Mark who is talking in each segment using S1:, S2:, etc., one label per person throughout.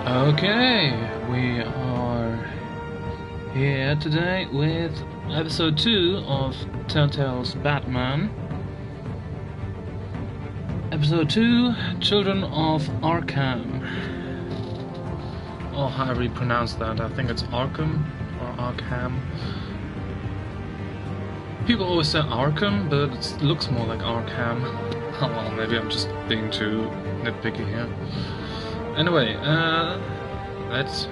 S1: Okay, we are here today with episode 2 of Telltale's Batman. Episode 2, Children of Arkham. Or however you pronounce that, I think it's Arkham or Arkham. People always say Arkham, but it looks more like Arkham. Oh well, maybe I'm just being too nitpicky here. Anyway, let's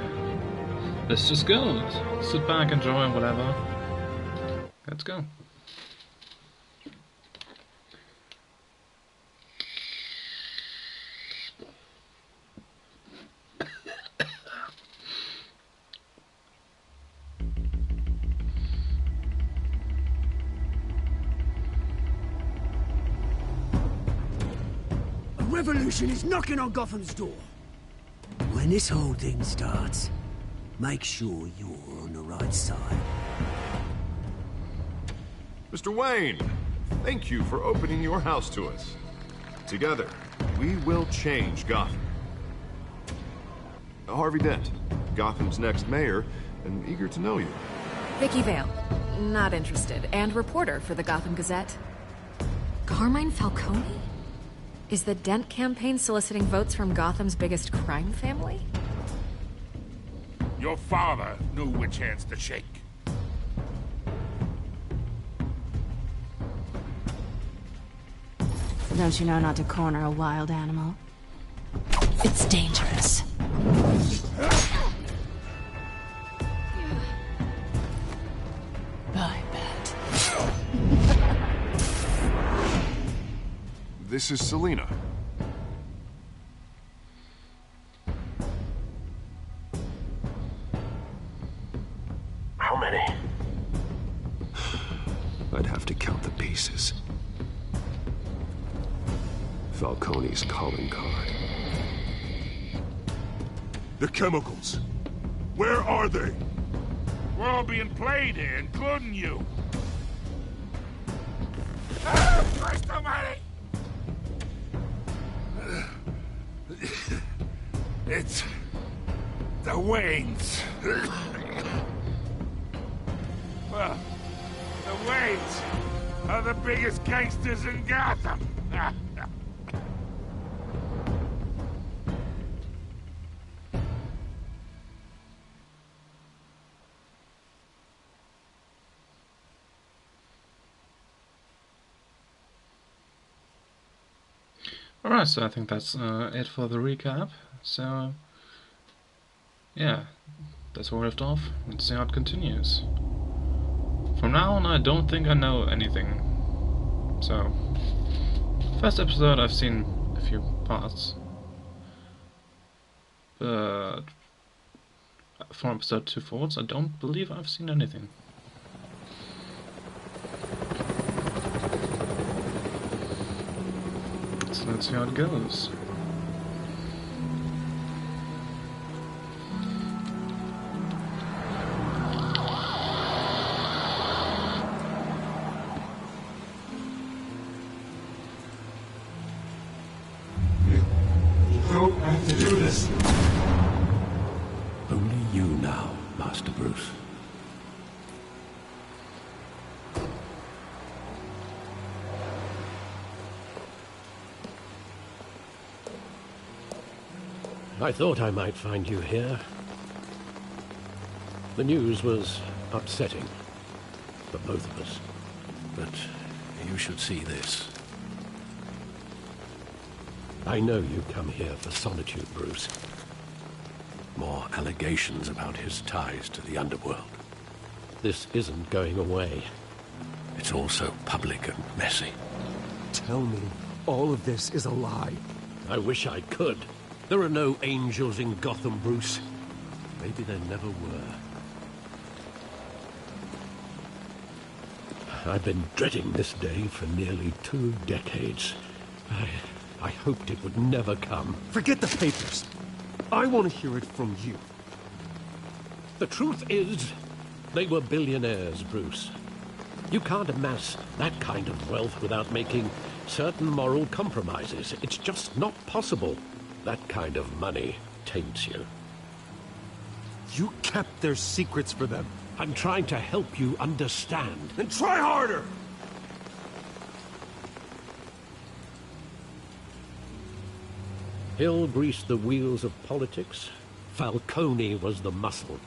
S1: just go. Let's sit back, enjoy whatever. Let's go.
S2: A revolution is knocking on Gotham's door. When this whole thing starts, make sure you're on the right side.
S3: Mr. Wayne, thank you for opening your house to us. Together, we will change Gotham. Harvey Dent, Gotham's next mayor, and eager to know you.
S4: Vicky Vale, not interested, and reporter for the Gotham Gazette. Carmine Falcone? Is the Dent campaign soliciting votes from Gotham's biggest crime family?
S5: Your father knew which hands to shake.
S6: Don't you know not to corner a wild animal? It's dangerous. I bet.
S3: This is Selina.
S7: How many? I'd have to count the pieces. Falcone's calling card.
S5: The chemicals. Where are they? We're all being played here, including you. Ah, Christ almighty! It's the Waynes. Well, the Waynes are the biggest gangsters in Gotham.
S1: Alright, so I think that's it for the recap. So, yeah, that's where we left off. Let's see how it continues. From now on, I don't think I know anything. So, first episode I've seen a few parts. But from episode 2 forwards, I don't believe I've seen anything. So let's see how it goes.
S7: You don't have to do this. Only you now, Master Bruce.
S8: I thought I might find you here. The news was upsetting for both of us. But you should see this. I know you come here for solitude, Bruce. More allegations about his ties to the underworld. This isn't going away. It's all so public and messy.
S9: Tell me, all of this is a lie.
S8: I wish I could. There are no angels in Gotham, Bruce. Maybe there never were. I've been dreading this day for nearly 2 decades. I hoped it would never come.
S9: Forget the papers. I want to hear it from you.
S8: The truth is, they were billionaires, Bruce. You can't amass that kind of wealth without making certain moral compromises. It's just not possible. That kind of money taints you.
S9: You kept their secrets for them.
S8: I'm trying to help you understand.
S9: Then try harder!
S8: Hill greased the wheels of politics. Falcone was the muscle.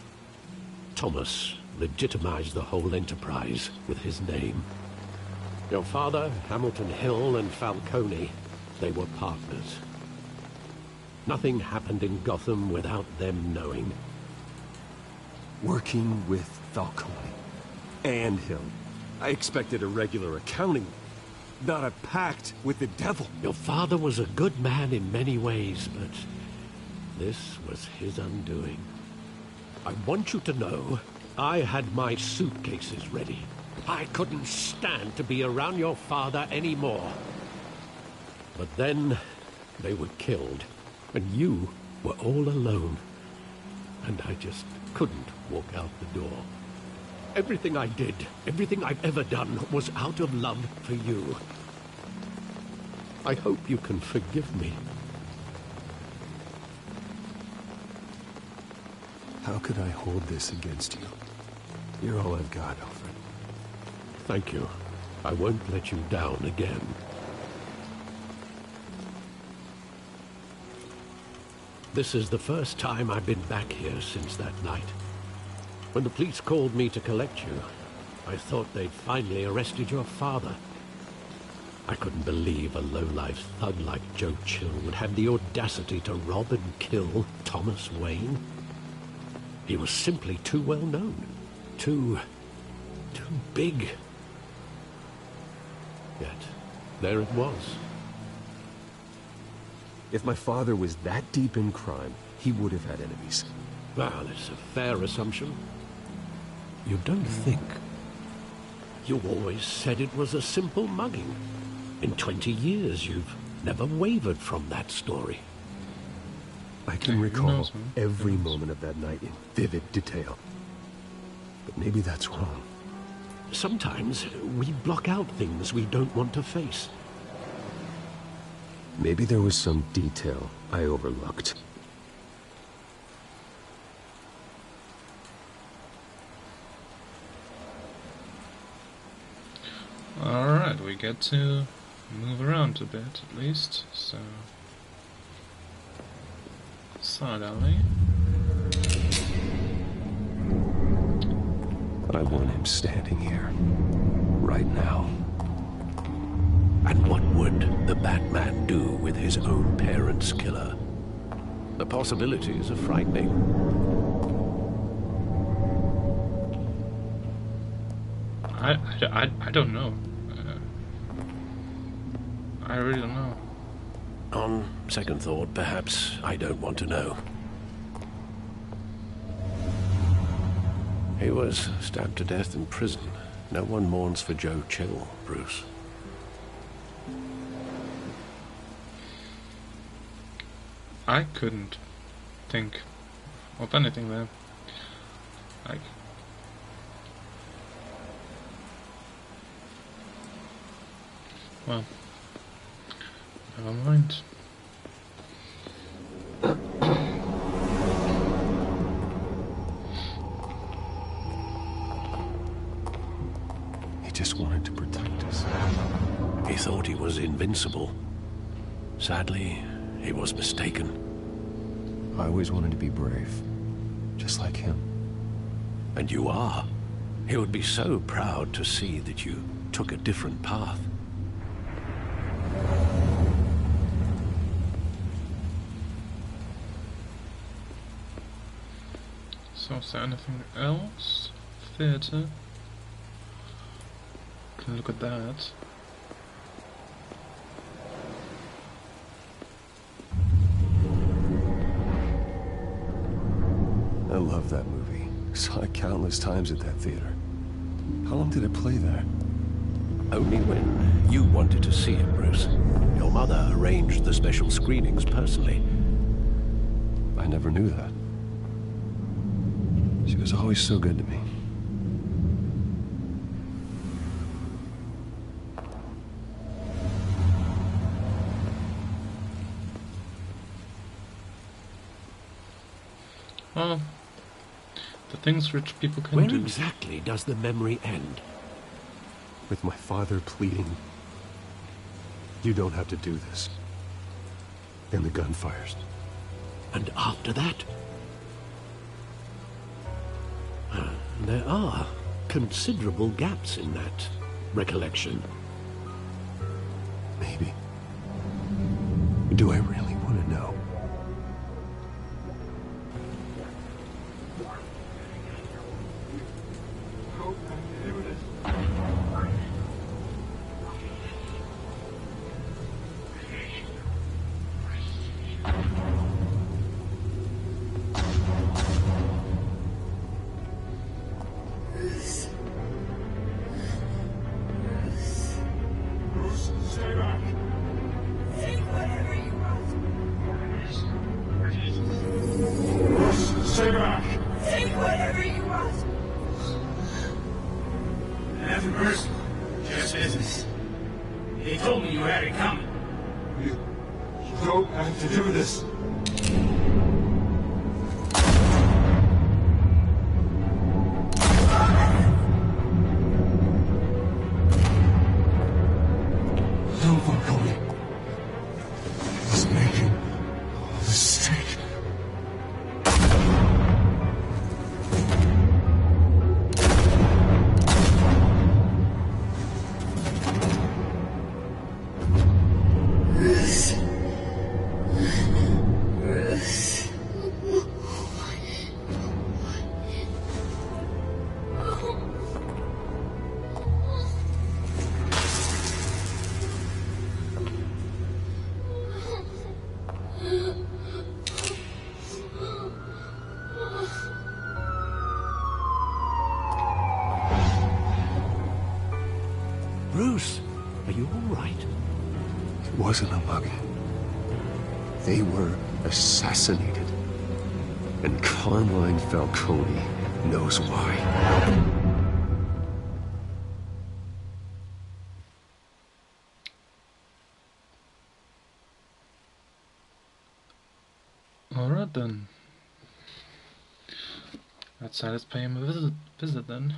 S8: Thomas legitimized the whole enterprise with his name. Your father, Hamilton Hill, and Falcone, they were partners. Nothing happened in Gotham without them knowing.
S9: Working with Falcone and Hill. I expected a regular accounting, not a pact with the devil.
S8: Your father was a good man in many ways, but this was his undoing. I want you to know, I had my suitcases ready. I couldn't stand to be around your father anymore. But then, they were killed, and you were all alone. And I just couldn't walk out the door. Everything I did, everything I've ever done, was out of love for you. I hope you can forgive me.
S9: How could I hold this against you? You're all I've got, Alfred.
S8: Thank you. I won't let you down again. This is the first time I've been back here since that night. When the police called me to collect you, I thought they'd finally arrested your father. I couldn't believe a low-life thug like Joe Chill would have the audacity to rob and kill Thomas Wayne. He was simply too well known. Too big. Yet, there it was.
S9: If my father was that deep in crime, he would have had enemies.
S8: Well, it's a fair assumption. You don't think. You always said it was a simple mugging. In 20 years, you've never wavered from that story.
S9: I can recall every moment of that night in vivid detail. But maybe that's wrong.
S8: Sometimes we block out things we don't want to face.
S9: Maybe there was some detail I overlooked.
S1: Alright, we get to move around a bit at least, so... Side alley.
S9: I want him standing here, right now.
S8: And what would the Batman do with his own parents' killer? The possibilities are frightening.
S1: I don't know. I really don't know.
S8: On second thought, perhaps I don't want to know. He was stabbed to death in prison. No one mourns for Joe Chill, Bruce.
S1: I couldn't think of anything there. Like... Well, never mind.
S9: He just wanted to protect us.
S8: He thought he was invincible. Sadly, he was mistaken.
S9: I always wanted to be brave, just like him.
S8: And you are. He would be so proud to see that you took a different path.
S1: So is there anything else? Theatre. Can look at that.
S9: I love that movie. Saw it countless times at that theater. How long did it play there?
S8: Only when you wanted to see it, Bruce. Your mother arranged the special screenings personally.
S9: I never knew that. She was always so good to me.
S1: Well, The things rich people can
S8: Where
S1: do.
S8: exactly does the memory end?
S9: With my father pleading, "You don't have to do this." Then the gun fires.
S8: And after that? There are considerable gaps in that recollection.
S9: Maybe. Do I really want to know?
S5: Stay back!
S10: Take whatever you want!
S11: Nothing personal, just business. He told me you had it coming.
S7: You don't have to do this. No, Falcone. I was making a mistake.
S8: Bruce, are you all right?
S9: It wasn't a mug. They were assassinated. And Carmine Falcone knows why.
S1: Alright then. Let's pay him a visit then.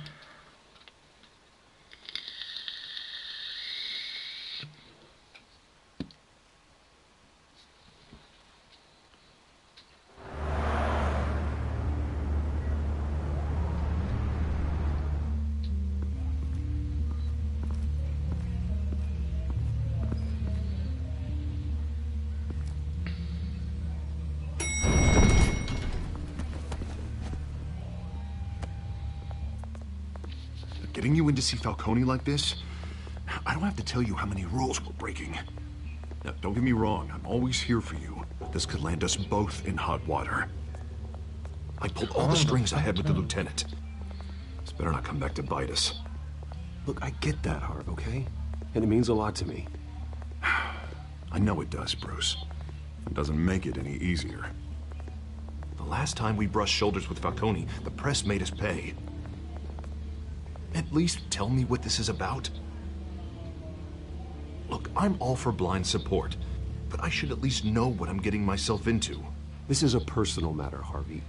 S3: Getting you in to see Falcone like this? I don't have to tell you how many rules we're breaking. Now, don't get me wrong, I'm always here for you. This could land us both in hot water. I pulled all the strings ahead with the lieutenant. This better not come back to bite us.
S9: Look, I get that, Harv, okay? And it means a lot to me.
S3: I know it does, Bruce. It doesn't make it any easier. The last time we brushed shoulders with Falcone, the press made us pay. At least tell me what this is about. Look, I'm all for blind support, but I should at least know what I'm getting myself into.
S9: This is a personal matter, Harvey.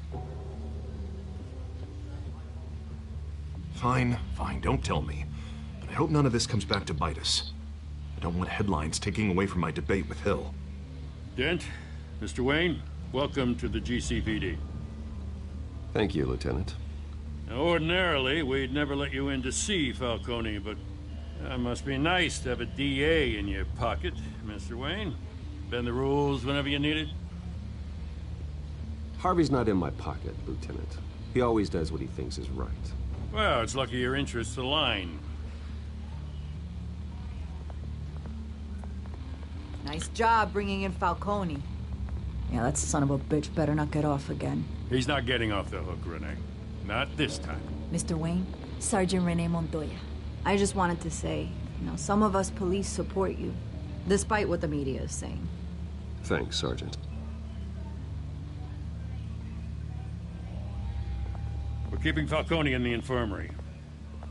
S3: Fine, don't tell me. But I hope none of this comes back to bite us. I don't want headlines taking away from my debate with Hill.
S12: Dent, Mr. Wayne, welcome to the GCPD.
S9: Thank you, Lieutenant.
S12: Now, ordinarily, we'd never let you in to see Falcone, but it must be nice to have a DA in your pocket, Mr. Wayne. Bend the rules whenever you need it.
S9: Harvey's not in my pocket, Lieutenant. He always does what he thinks is right.
S12: Well, it's lucky your interests align.
S10: Nice job bringing in Falcone. Yeah, that son of a bitch better not get off again.
S12: He's not getting off the hook, Renee. Not this time.
S10: Mr. Wayne, Sergeant Renee Montoya. I just wanted to say, some of us police support you, despite what the media is saying.
S9: Thanks, Sergeant.
S12: We're keeping Falcone in the infirmary.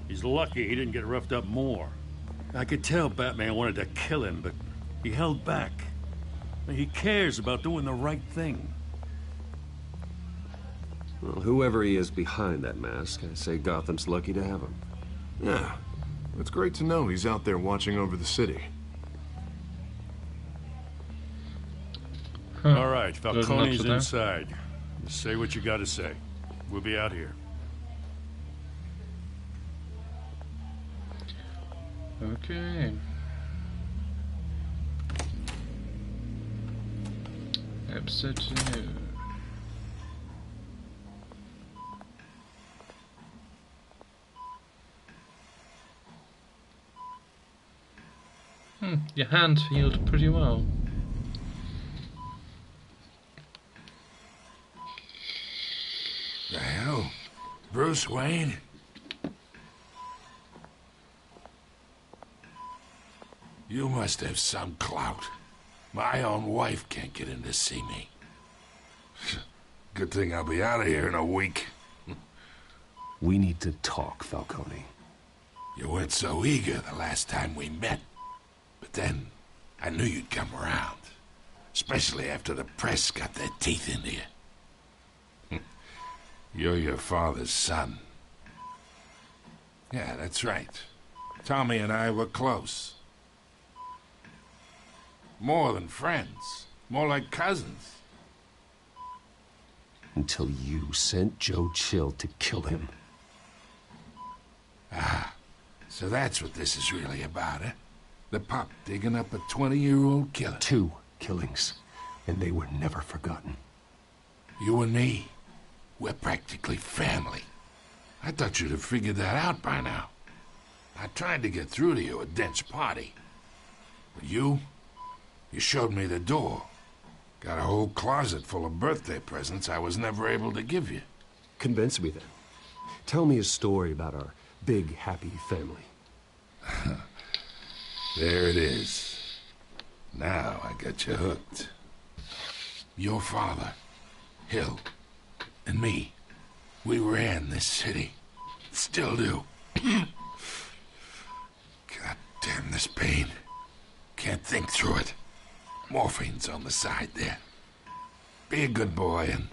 S12: He's lucky he didn't get roughed up more. I could tell Batman wanted to kill him, but he held back. He cares about doing the right thing.
S9: Well, whoever he is behind that mask, I say Gotham's lucky to have him.
S3: Yeah, it's great to know he's out there watching over the city.
S1: Huh.
S12: All right, Falcone's inside. Say what you gotta say. We'll be out here.
S1: Okay. Episode 2. Your hand healed pretty well.
S5: The hell? Bruce Wayne? You must have some clout. My own wife can't get in to see me. Good thing I'll be out of here in a week.
S9: We need to talk, Falcone.
S5: You weren't so eager the last time we met. But then, I knew you'd come around. Especially after the press got their teeth into you. You're your father's son. Yeah, that's right. Tommy and I were close. More than friends. More like cousins.
S9: Until you sent Joe Chill to kill him.
S5: Ah, so that's what this is really about, eh? The pup digging up a 20-year-old killer.
S9: 2 killings, and they were never forgotten.
S5: You and me, we're practically family. I thought you'd have figured that out by now. I tried to get through to you at Dent's party. But you showed me the door. Got a whole closet full of birthday presents I was never able to give you.
S9: Convince me then. Tell me a story about our big, happy family.
S5: There it is. Now I got you hooked. Your father, Hill, and me, we ran this city. Still do. God damn this pain. Can't think through it. Morphine's on the side there. Be a good boy and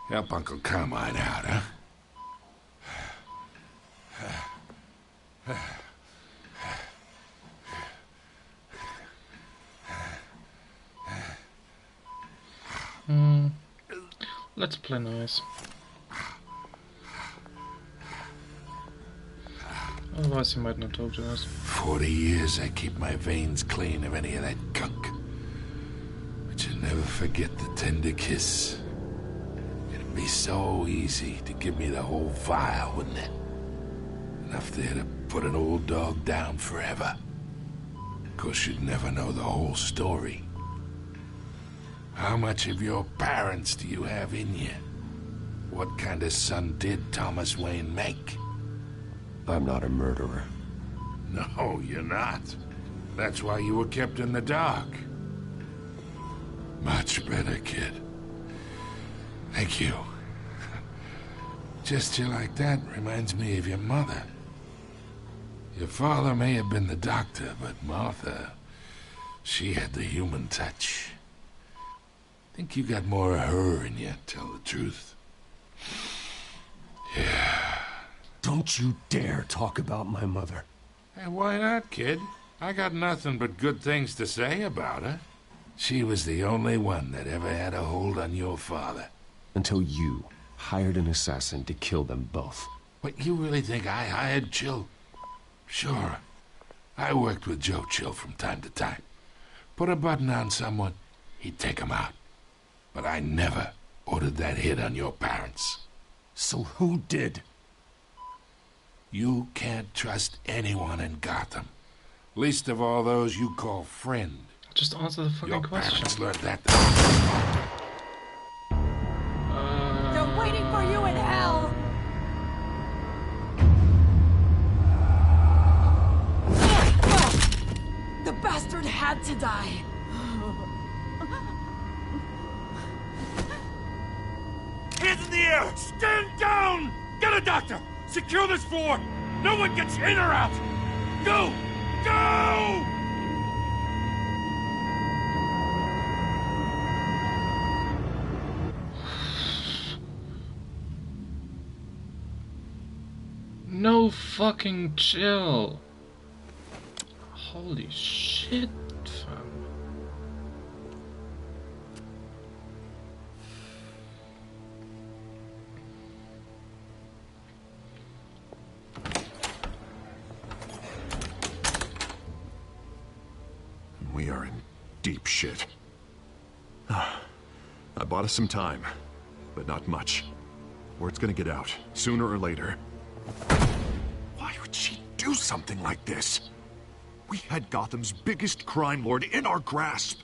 S5: help Uncle Carmine out, huh?
S1: Let's play nice. Otherwise he might not talk to us.
S5: 40 years I keep my veins clean of any of that gunk. But you'll never forget the tender kiss. It'd be so easy to give me the whole vial, wouldn't it? Enough there to put an old dog down forever. Of course, you'd never know the whole story. How much of your parents do you have in you? What kind of son did Thomas Wayne make?
S9: I'm not a murderer.
S5: No, you're not. That's why you were kept in the dark. Much better, kid. Thank you. Gesture like that reminds me of your mother. Your father may have been the doctor, but Martha, she had the human touch. Think you got more of her in you, tell the truth. Yeah.
S9: Don't you dare talk about my mother.
S5: Hey, why not, kid? I got nothing but good things to say about her. She was the only one that ever had a hold on your father.
S9: Until you hired an assassin to kill them both.
S5: What, you really think I hired Chill? Sure. I worked with Joe Chill from time to time. Put a button on someone, he'd take him out. But I never ordered that hit on your parents.
S9: So who did?
S5: You can't trust anyone in Gotham. Least of all those you call friend.
S1: Just answer the fucking question.
S5: Your parents learned that.
S10: They're waiting for you in hell! The bastard had to die.
S12: Hands in the air! Stand down! Get a doctor! Secure this floor! No one gets in or out! Go! Go!
S1: No fucking chill. Holy shit, fam.
S3: We are in deep shit. I bought us some time, but not much. Word's gonna get out, sooner or later. Why would she do something like this? We had Gotham's biggest crime lord in our grasp.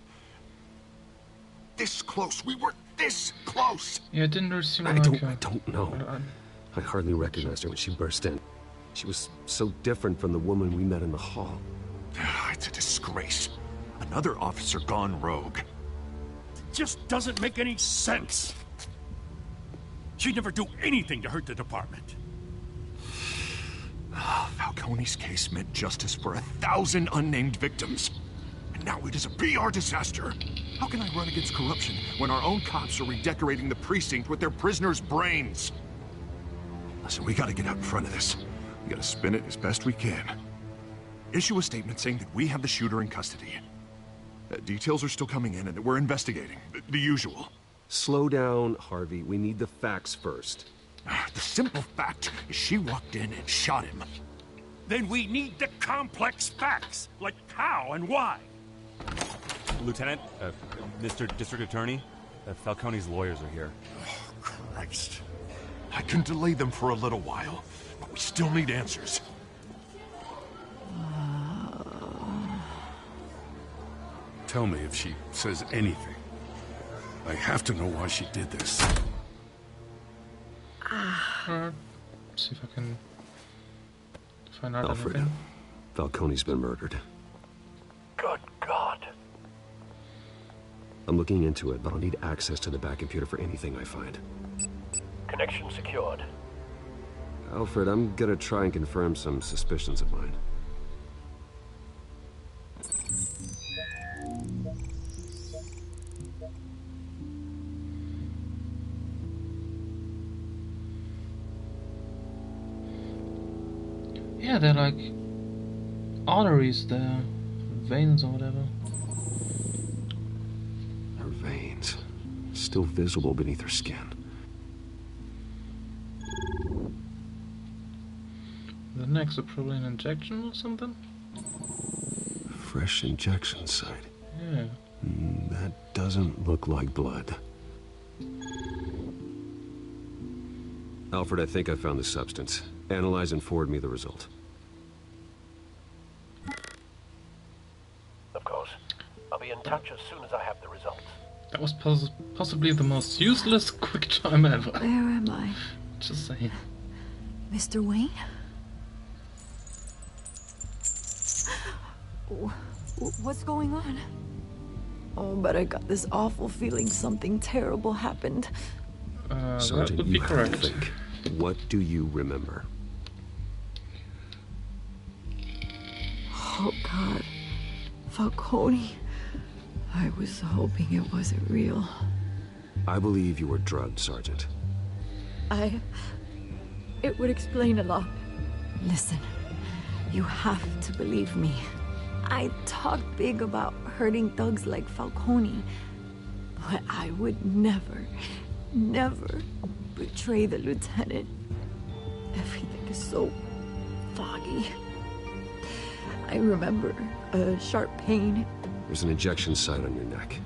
S3: This close. We were this close.
S1: Yeah, it didn't really seem
S9: I
S1: like
S9: don't know. I hardly recognized her when she burst in. She was so different from the woman we met in the hall.
S3: It's a disgrace. Another officer gone rogue.
S12: Just doesn't make any sense. She'd never do anything to hurt the department.
S3: Falcone's case meant justice for 1,000 unnamed victims. And now it is a PR disaster. How can I run against corruption when our own cops are redecorating the precinct with their prisoners' brains? Listen, we gotta get out in front of this. We gotta spin it as best we can. Issue a statement saying that we have the shooter in custody. Details are still coming in and that we're investigating. The usual.
S9: Slow down, Harvey. We need the facts first.
S3: The simple fact is she walked in and shot him.
S12: Then we need the complex facts, like how and why.
S13: Lieutenant, Mr. District Attorney, Falcone's lawyers are here.
S3: Oh, Christ. I can delay them for a little while, but we still need answers.
S5: Tell me if she says anything. I have to know why she did this.
S1: See if I can find out
S9: Alfred,
S1: anything.
S9: Falcone's been murdered.
S8: Good God.
S9: I'm looking into it, but I'll need access to the back computer for anything I find.
S8: Connection secured.
S9: Alfred, I'm gonna try and confirm some suspicions of mine.
S1: Yeah, they're like arteries there, veins or whatever.
S9: Her veins, still visible beneath her skin.
S1: The next is probably an injection or something?
S9: Fresh injection site.
S1: Yeah.
S9: That doesn't look like blood. Alfred, I think I found the substance. Analyze and forward me the result.
S8: Of course. I'll be in touch as soon as I have the results.
S1: That was possibly the most useless quick time ever.
S10: Where am I?
S1: Just saying.
S10: Mr. Wayne? What's going on? Oh, but I got this awful feeling something terrible happened.
S9: Sergeant,
S1: that would be
S9: you have to
S1: correct.
S9: think. What do you remember?
S10: Oh, God. Falcone. I was hoping it wasn't real.
S9: I believe you were drugged, Sergeant.
S10: It would explain a lot. Listen, you have to believe me. I talk big about hurting thugs like Falcone, but I would never betray the lieutenant. Everything is so foggy. I remember a sharp pain.
S9: There's an injection site on your neck.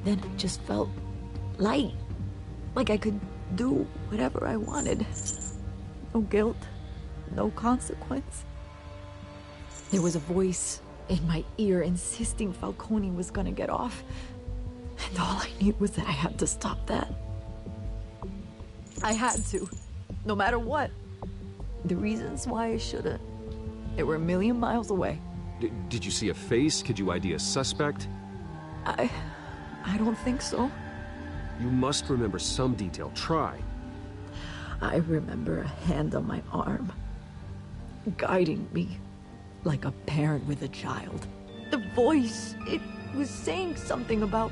S10: Then it just felt light. Like I could do whatever I wanted. No guilt, no consequence. There was a voice in my ear insisting Falcone was gonna get off. And all I knew was that I had to stop that. I had to, no matter what. The reasons why I should've, they were a million miles away.
S9: Did you see a face? Could you ID a suspect?
S10: I don't think so.
S9: You must remember some detail. Try.
S10: I remember a hand on my arm, guiding me like a parent with a child. The voice, it was saying something about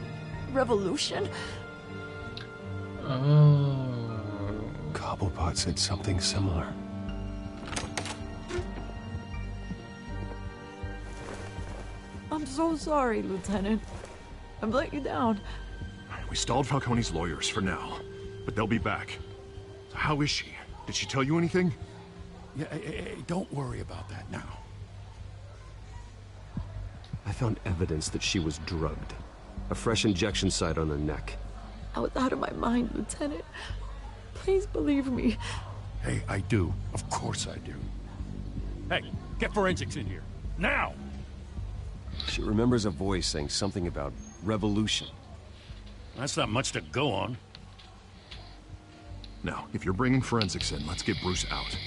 S10: revolution.
S1: Oh.
S9: Cobblepot said something similar.
S10: so sorry, Lieutenant. I've let you down.
S3: We stalled Falcone's lawyers for now, but they'll be back. So how is she? Did she tell you anything?
S5: Yeah, hey, don't worry about that now.
S9: I found evidence that she was drugged. A fresh injection site on her neck.
S10: I was out of my mind, Lieutenant. Please believe me.
S5: Hey, I do. Of course I do.
S12: Hey, get forensics in here. Now!
S9: She remembers a voice saying something about revolution.
S12: That's not much to go on.
S3: Now, if you're bringing forensics in, let's get Bruce out.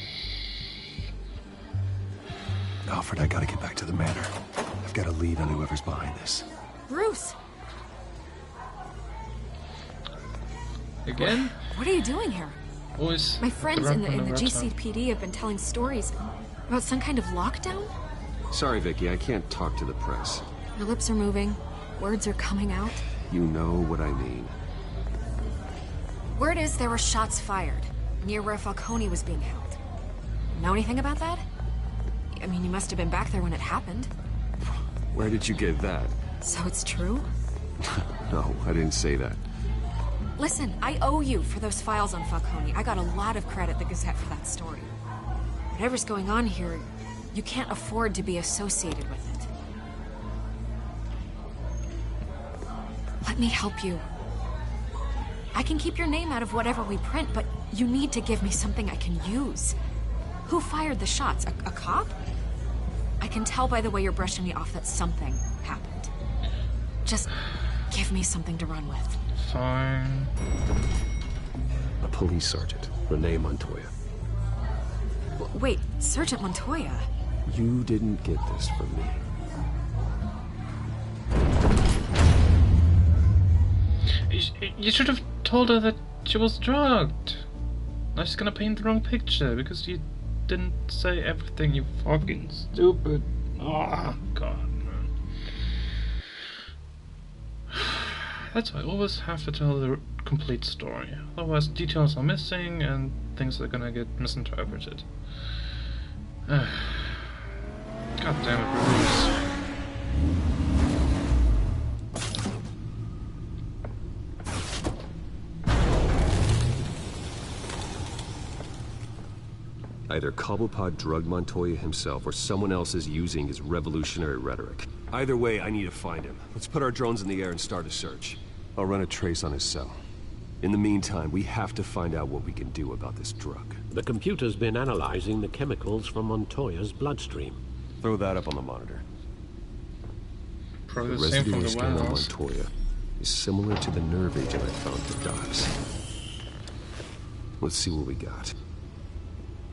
S9: Alfred, I gotta get back to the manor. I've gotta lead on whoever's behind this.
S4: Bruce!
S1: Again?
S4: What are you doing here?
S1: Always.
S4: My friends in the GCPD have been telling stories about some kind of lockdown?
S9: Sorry, Vicky, I can't talk to the press.
S4: Your lips are moving. Words are coming out.
S9: You know what I mean.
S4: Word is there were shots fired near where Falcone was being held. Know anything about that? I mean, you must have been back there when it happened.
S9: Where did you get that?
S4: So it's true?
S9: No, I didn't say that.
S4: Listen, I owe you for those files on Falcone. I got a lot of credit at the Gazette for that story. Whatever's going on here, you can't afford to be associated with it. Let me help you. I can keep your name out of whatever we print, but you need to give me something I can use. Who fired the shots? A cop? I can tell by the way you're brushing me off that something happened. Just give me something to run with.
S1: Fine.
S9: A police sergeant, Renee Montoya.
S4: Wait, Sergeant Montoya?
S9: You didn't get this from me.
S1: You should have told her that she was drugged. Now she's gonna paint the wrong picture because you didn't say everything, you fucking stupid. Oh, God, man. That's why I always have to tell the complete story. Otherwise, details are missing and things are gonna get misinterpreted. God damn it, Bruce.
S9: Either Cobblepot drugged Montoya himself or someone else is using his revolutionary rhetoric. Either way, I need to find him. Let's put our drones in the air and start a search. I'll run a trace on his cell. In the meantime, we have to find out what we can do about this drug.
S8: The computer's been analyzing the chemicals from Montoya's bloodstream.
S9: Throw that up on the monitor.
S1: Probably
S9: the
S1: the same from
S9: residue
S1: the
S9: scan on
S1: warehouse.
S9: Montoya is similar to the nerve agent I found at the docks. Let's see what we got.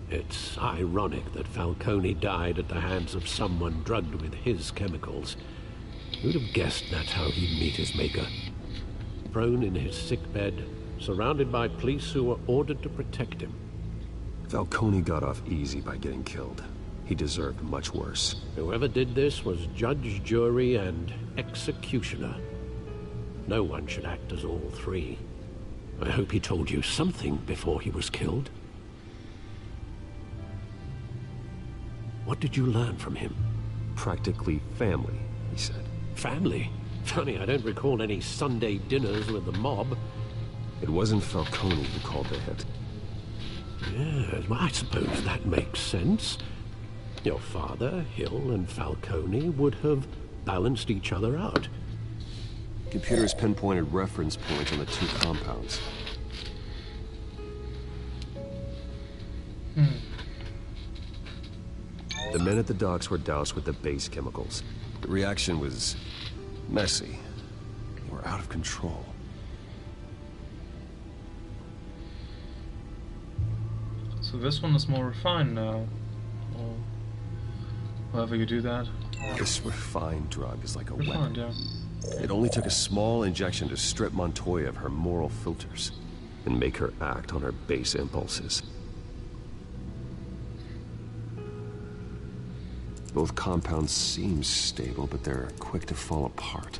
S8: It's ironic that Falcone died at the hands of someone drugged with his chemicals. Who'd have guessed that's how he'd meet his maker? Prone in his sickbed, surrounded by police who were ordered to protect him.
S9: Falcone got off easy by getting killed. He deserved much worse.
S8: Whoever did this was judge, jury, and executioner. No one should act as all three. I hope he told you something before he was killed. What did you learn from him?
S9: Practically family, he said.
S8: Family? Funny, I don't recall any Sunday dinners with the mob.
S9: It wasn't Falcone who called the hit.
S8: Yes, well, I suppose that makes sense. Your father, Hill, and Falcone would have balanced each other out.
S9: Computers pinpointed reference points on the two compounds. The men at the docks were doused with the base chemicals. The reaction was messy. They were out of control.
S1: So this one is more refined now. Or however you do that.
S9: This refined drug is like a
S1: Refined,
S9: weapon.
S1: yeah.
S9: It only took a small injection to strip Montoya of her moral filters and make her act on her base impulses. Both compounds seem stable, but they're quick to fall apart.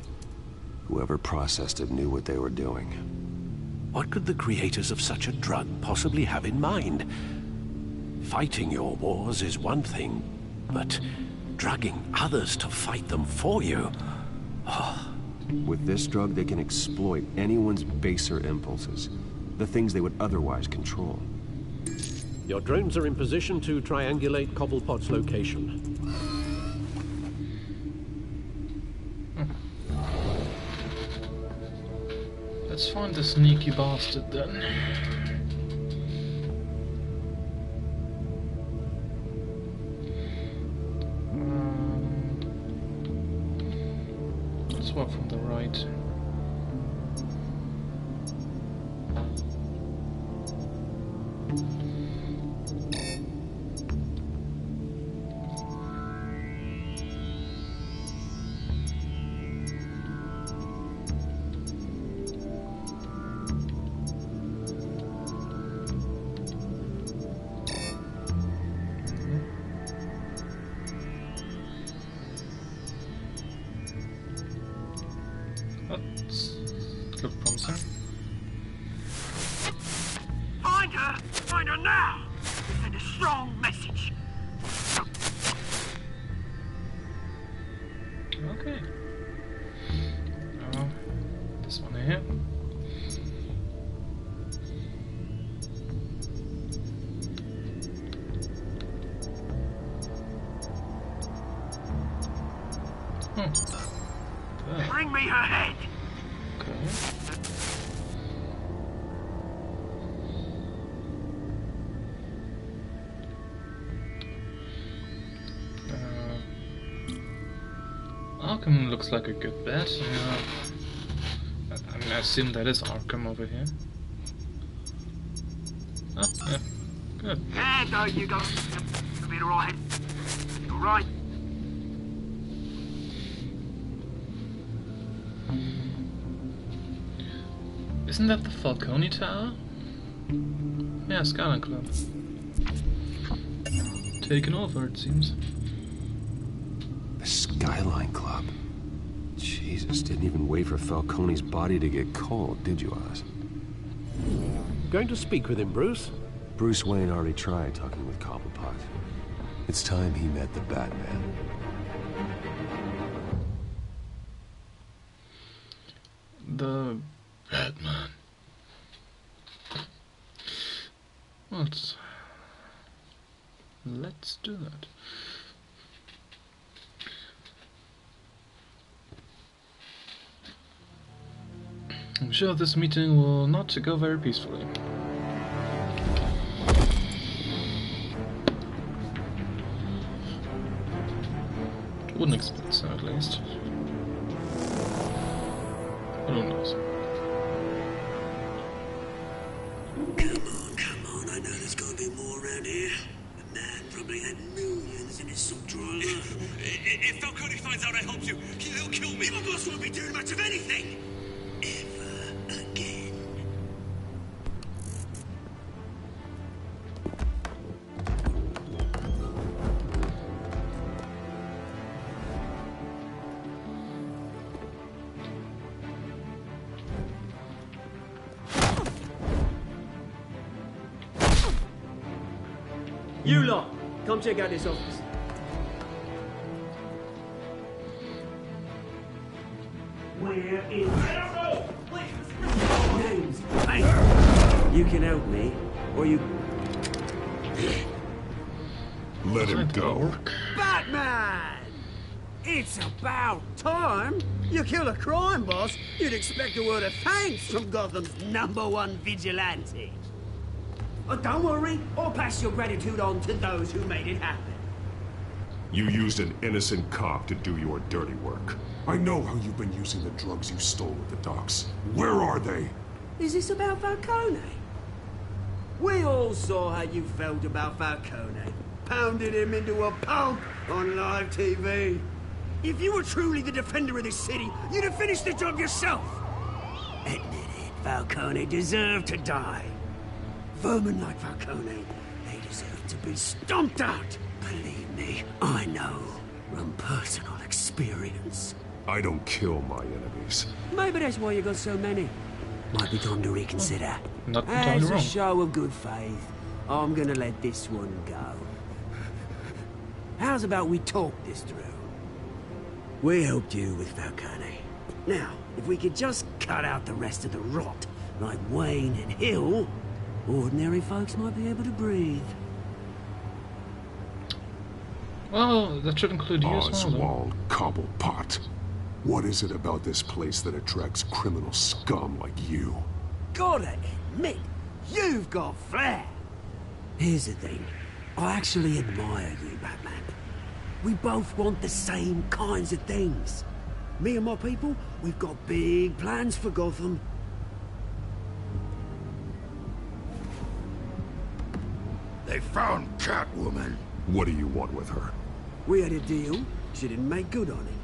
S9: Whoever processed it knew what they were doing.
S8: What could the creators of such a drug possibly have in mind? Fighting your wars is one thing, but drugging others to fight them for you.
S9: With this drug, they can exploit anyone's baser impulses. The things they would otherwise control.
S8: Your drones are in position to triangulate Cobblepot's location.
S1: Let's find the sneaky bastard then. Let's walk from the right. Look promising.
S2: Find her! Find her now! Send a strong message.
S1: Okay. This one here.
S2: Bring me her head!
S1: Okay. Arkham looks like a good bet. I mean, I assume that is Arkham over here. Oh, yeah. Good.
S2: Yeah, no, you go. You'll be alright. Alright.
S1: Isn't that the Falcone Tower? Yeah, Skyline Club. Taken over, it seems.
S9: The Skyline Club? Jesus, didn't even wait for Falcone's body to get cold, did you, Oz?
S8: Going to speak with him, Bruce?
S9: Bruce Wayne already tried talking with Cobblepot. It's time he met the Batman.
S1: The Batman. Well, let's do that. I'm sure this meeting will not go very peacefully. Wouldn't expect so, at least. But who knows?
S2: Come on, I know there's gonna be more around here. The man probably had millions in his salt drawer. If Falcone finds out I helped you, he'll kill me. My boss won't be doing much of anything. Ever again.
S14: You lot, come check out this office.
S2: Where is... I don't know! Please! Names. Hey!
S14: You can help me, or you...
S3: Let him go.
S2: Batman! It's about time! You kill a crime boss, you'd expect a word of thanks from Gotham's #1 vigilante. Oh, don't worry, I'll pass your gratitude on to those who made it happen.
S3: You used an innocent cop to do your dirty work. I know how you've been using the drugs you stole at the docks. Where are they?
S2: Is this about Falcone? We all saw how you felt about Falcone. Pounded him into a pulp on live TV. If you were truly the defender of this city, you'd have finished the job yourself. Admit it, Falcone deserved to die. Vermin like Falcone, they deserve to be stomped out. Believe me, I know from personal experience.
S3: I don't kill my enemies.
S2: Maybe that's why you got so many. Might be time to reconsider.
S1: Not entirely
S2: As a
S1: wrong.
S2: show of good faith, I'm gonna let this one go. How's about we talk this through? We helped you with Falcone. Now, if we could just cut out the rest of the rot, like Wayne and Hill, ordinary folks might be able to breathe.
S1: Well, that should include you as well.
S3: Oswald Cobblepot. What is it about this place that attracts criminal scum like you?
S2: Gotta admit, you've got flair. Here's the thing. I actually admire you, Batman. We both want the same kinds of things. Me and my people, we've got big plans for Gotham.
S3: They found Catwoman. What do you want with her?
S2: We had a deal. She didn't make good on it.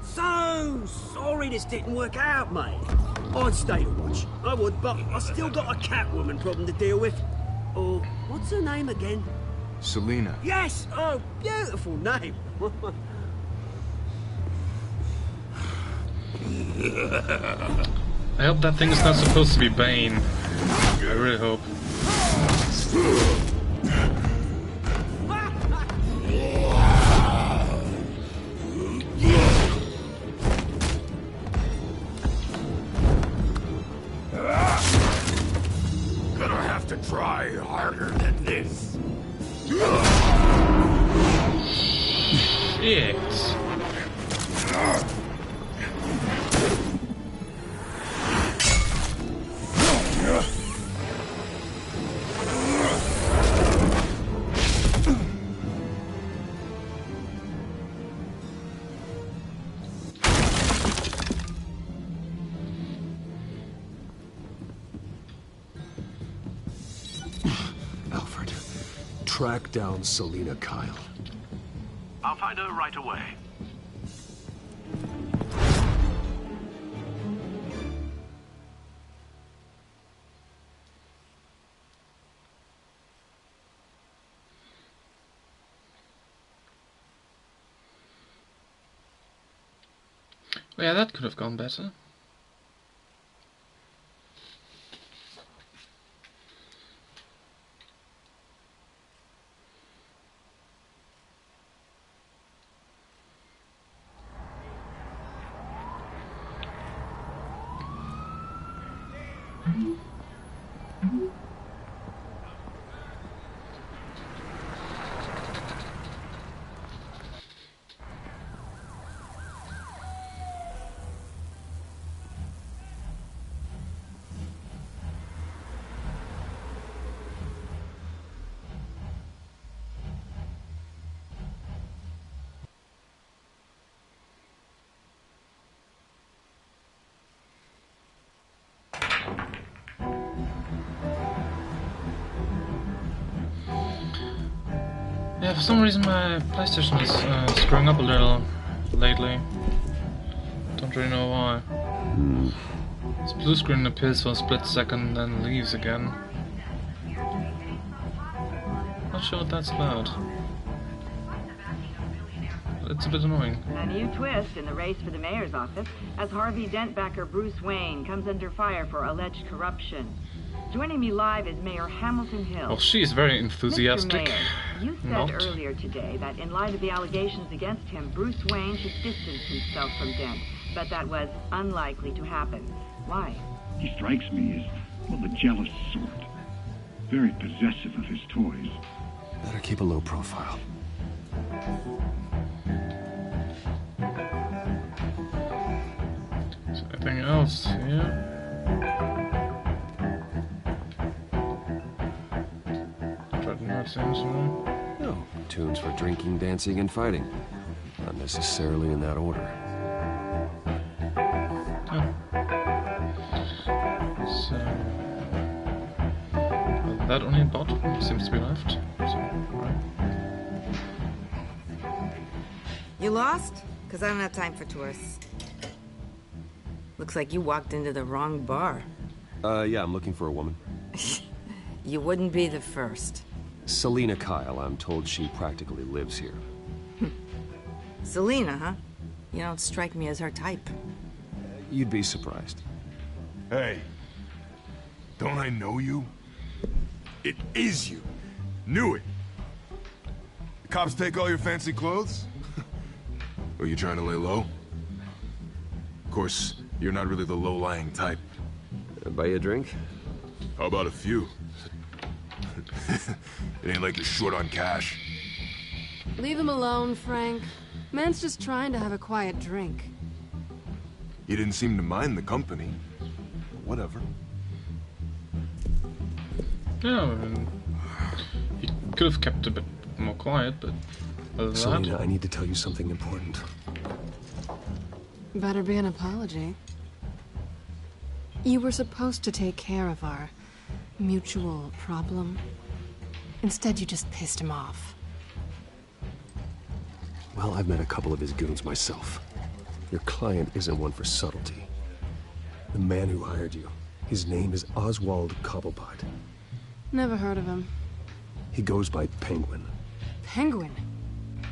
S2: So sorry this didn't work out, mate. I'd stay to watch. I would, but I still got a Catwoman problem to deal with. Oh, what's her name again?
S3: Selina.
S2: Yes! Oh, beautiful name.
S1: I hope that thing is not supposed to be Bane. I really hope.
S3: Gonna have to try harder than this.
S1: Shit.
S3: Alfred, track down Selina Kyle.
S15: I'll find her right away.
S1: Yeah, that could have gone better. Yeah, for some reason my PlayStation is screwing up a little lately. Don't really know why. This blue screen appears for a split second, then leaves again. Not sure what that's about. But it's a bit annoying.
S16: A new twist in the race for the mayor's office as Harvey Dent backer Bruce Wayne comes under fire for alleged corruption. Joining me live is Mayor Hamilton Hill.
S1: Well, she's very enthusiastic.
S16: Mr. Mayor, you said earlier today that in light of the allegations against him, Bruce Wayne should distance himself from Dent, but that was unlikely to happen. Why?
S17: He strikes me as, well, the jealous sort. Very possessive of his toys.
S9: Better keep a low profile.
S1: Is there anything else here?
S9: No, tunes for drinking, dancing, and fighting. Not necessarily in that order.
S1: So, well, that only bot seems to be left. So, right.
S18: You lost? Because I don't have time for tourists. Looks like you walked into the wrong bar.
S9: Yeah, I'm looking for a woman.
S18: You wouldn't be the first.
S9: Selina Kyle, I'm told she practically lives here.
S18: Selina, huh? You don't strike me as her type.
S9: You'd be surprised.
S3: Hey, don't I know you? It is you. Knew it.
S19: Cops take all your fancy clothes?
S3: Are you trying to lay low? Of course, you're not really the low-lying type.
S9: Buy you a drink?
S3: How about a few? It ain't like you're short on cash.
S6: Leave him alone, Frank. Man's just trying to have a quiet drink.
S3: You didn't seem to mind the company. Whatever.
S1: Yeah, I mean, he could have kept a bit more quiet, but other than
S9: Selina,
S1: that...
S9: I need to tell you something important.
S6: Better be an apology. You were supposed to take care of our mutual problem. Instead, you just pissed him off.
S9: Well, I've met a couple of his goons myself. Your client isn't one for subtlety. The man who hired you, his name is Oswald Cobblepot.
S6: Never heard of him.
S9: He goes by Penguin.
S6: Penguin?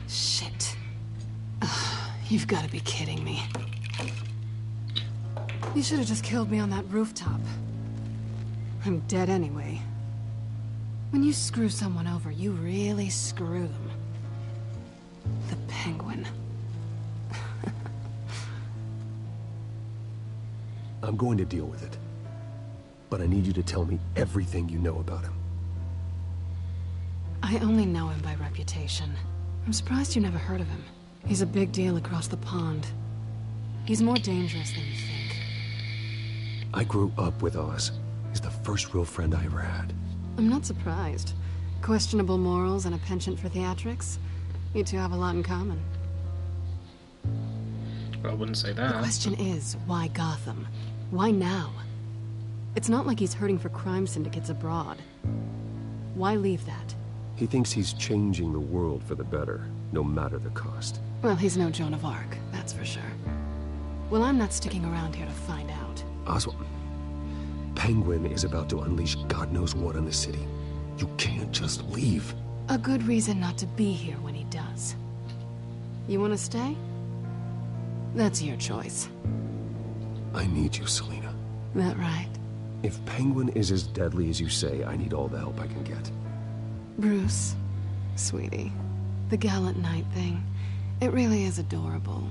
S6: Shit. Ugh, you've got to be kidding me. You should have just killed me on that rooftop. I'm dead anyway. When you screw someone over, you really screw them. The Penguin.
S9: I'm going to deal with it. But I need you to tell me everything you know about him.
S6: I only know him by reputation. I'm surprised you never heard of him. He's a big deal across the pond. He's more dangerous than you think.
S9: I grew up with Oz. He's the first real friend I ever had.
S6: I'm not surprised. Questionable morals and a penchant for theatrics. You two have a lot in common.
S1: Well, I wouldn't say
S6: The
S1: that.
S6: question is, why Gotham? Why now? It's not like he's hurting for crime syndicates abroad. Why leave that?
S9: He thinks he's changing the world for the better, no matter the cost.
S6: Well, he's no Joan of Arc, that's for sure. Well, I'm not sticking around here to find out.
S9: Oswald, Penguin is about to unleash God knows what on the city. You can't just leave.
S6: A good reason not to be here when he does. You want to stay? That's your choice.
S9: I need you, Selina.
S6: That right?
S9: If Penguin is as deadly as you say, I need all the help I can get.
S6: Bruce, sweetie, the gallant knight thing, it really is adorable.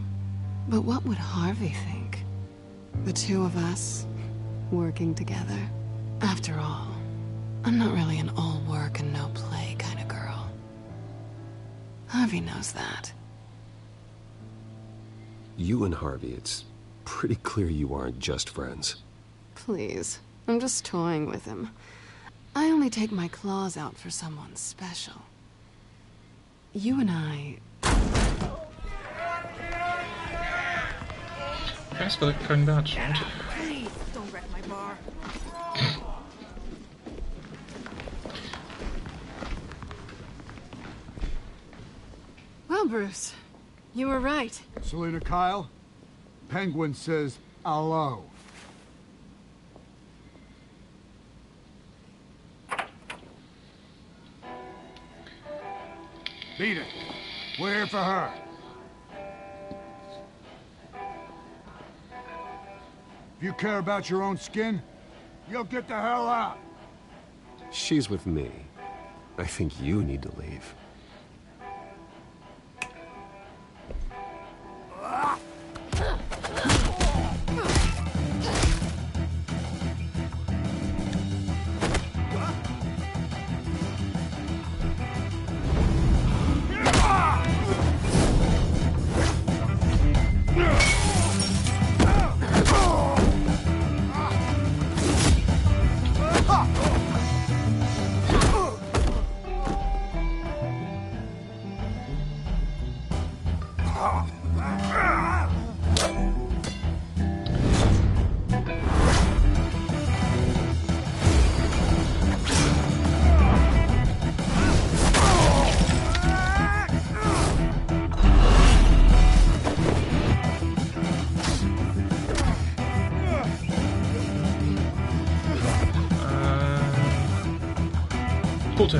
S6: But what would Harvey think? The two of us, working together. After all, I'm not really an all work and no play kind of girl. Harvey knows that.
S9: You and Harvey, it's pretty clear you aren't just friends.
S6: Please, I'm just toying with him. I only take my claws out for someone special. You and I...
S1: Thanks for the kind badge, aren't you?
S10: Please, don't wreck my bar.
S6: Well, Bruce, you were right.
S20: Selina Kyle, Penguin says hello. Beat it. We're here for her. If you care about your own skin, you'll get the hell out.
S9: She's with me. I think you need to leave.
S1: Porto.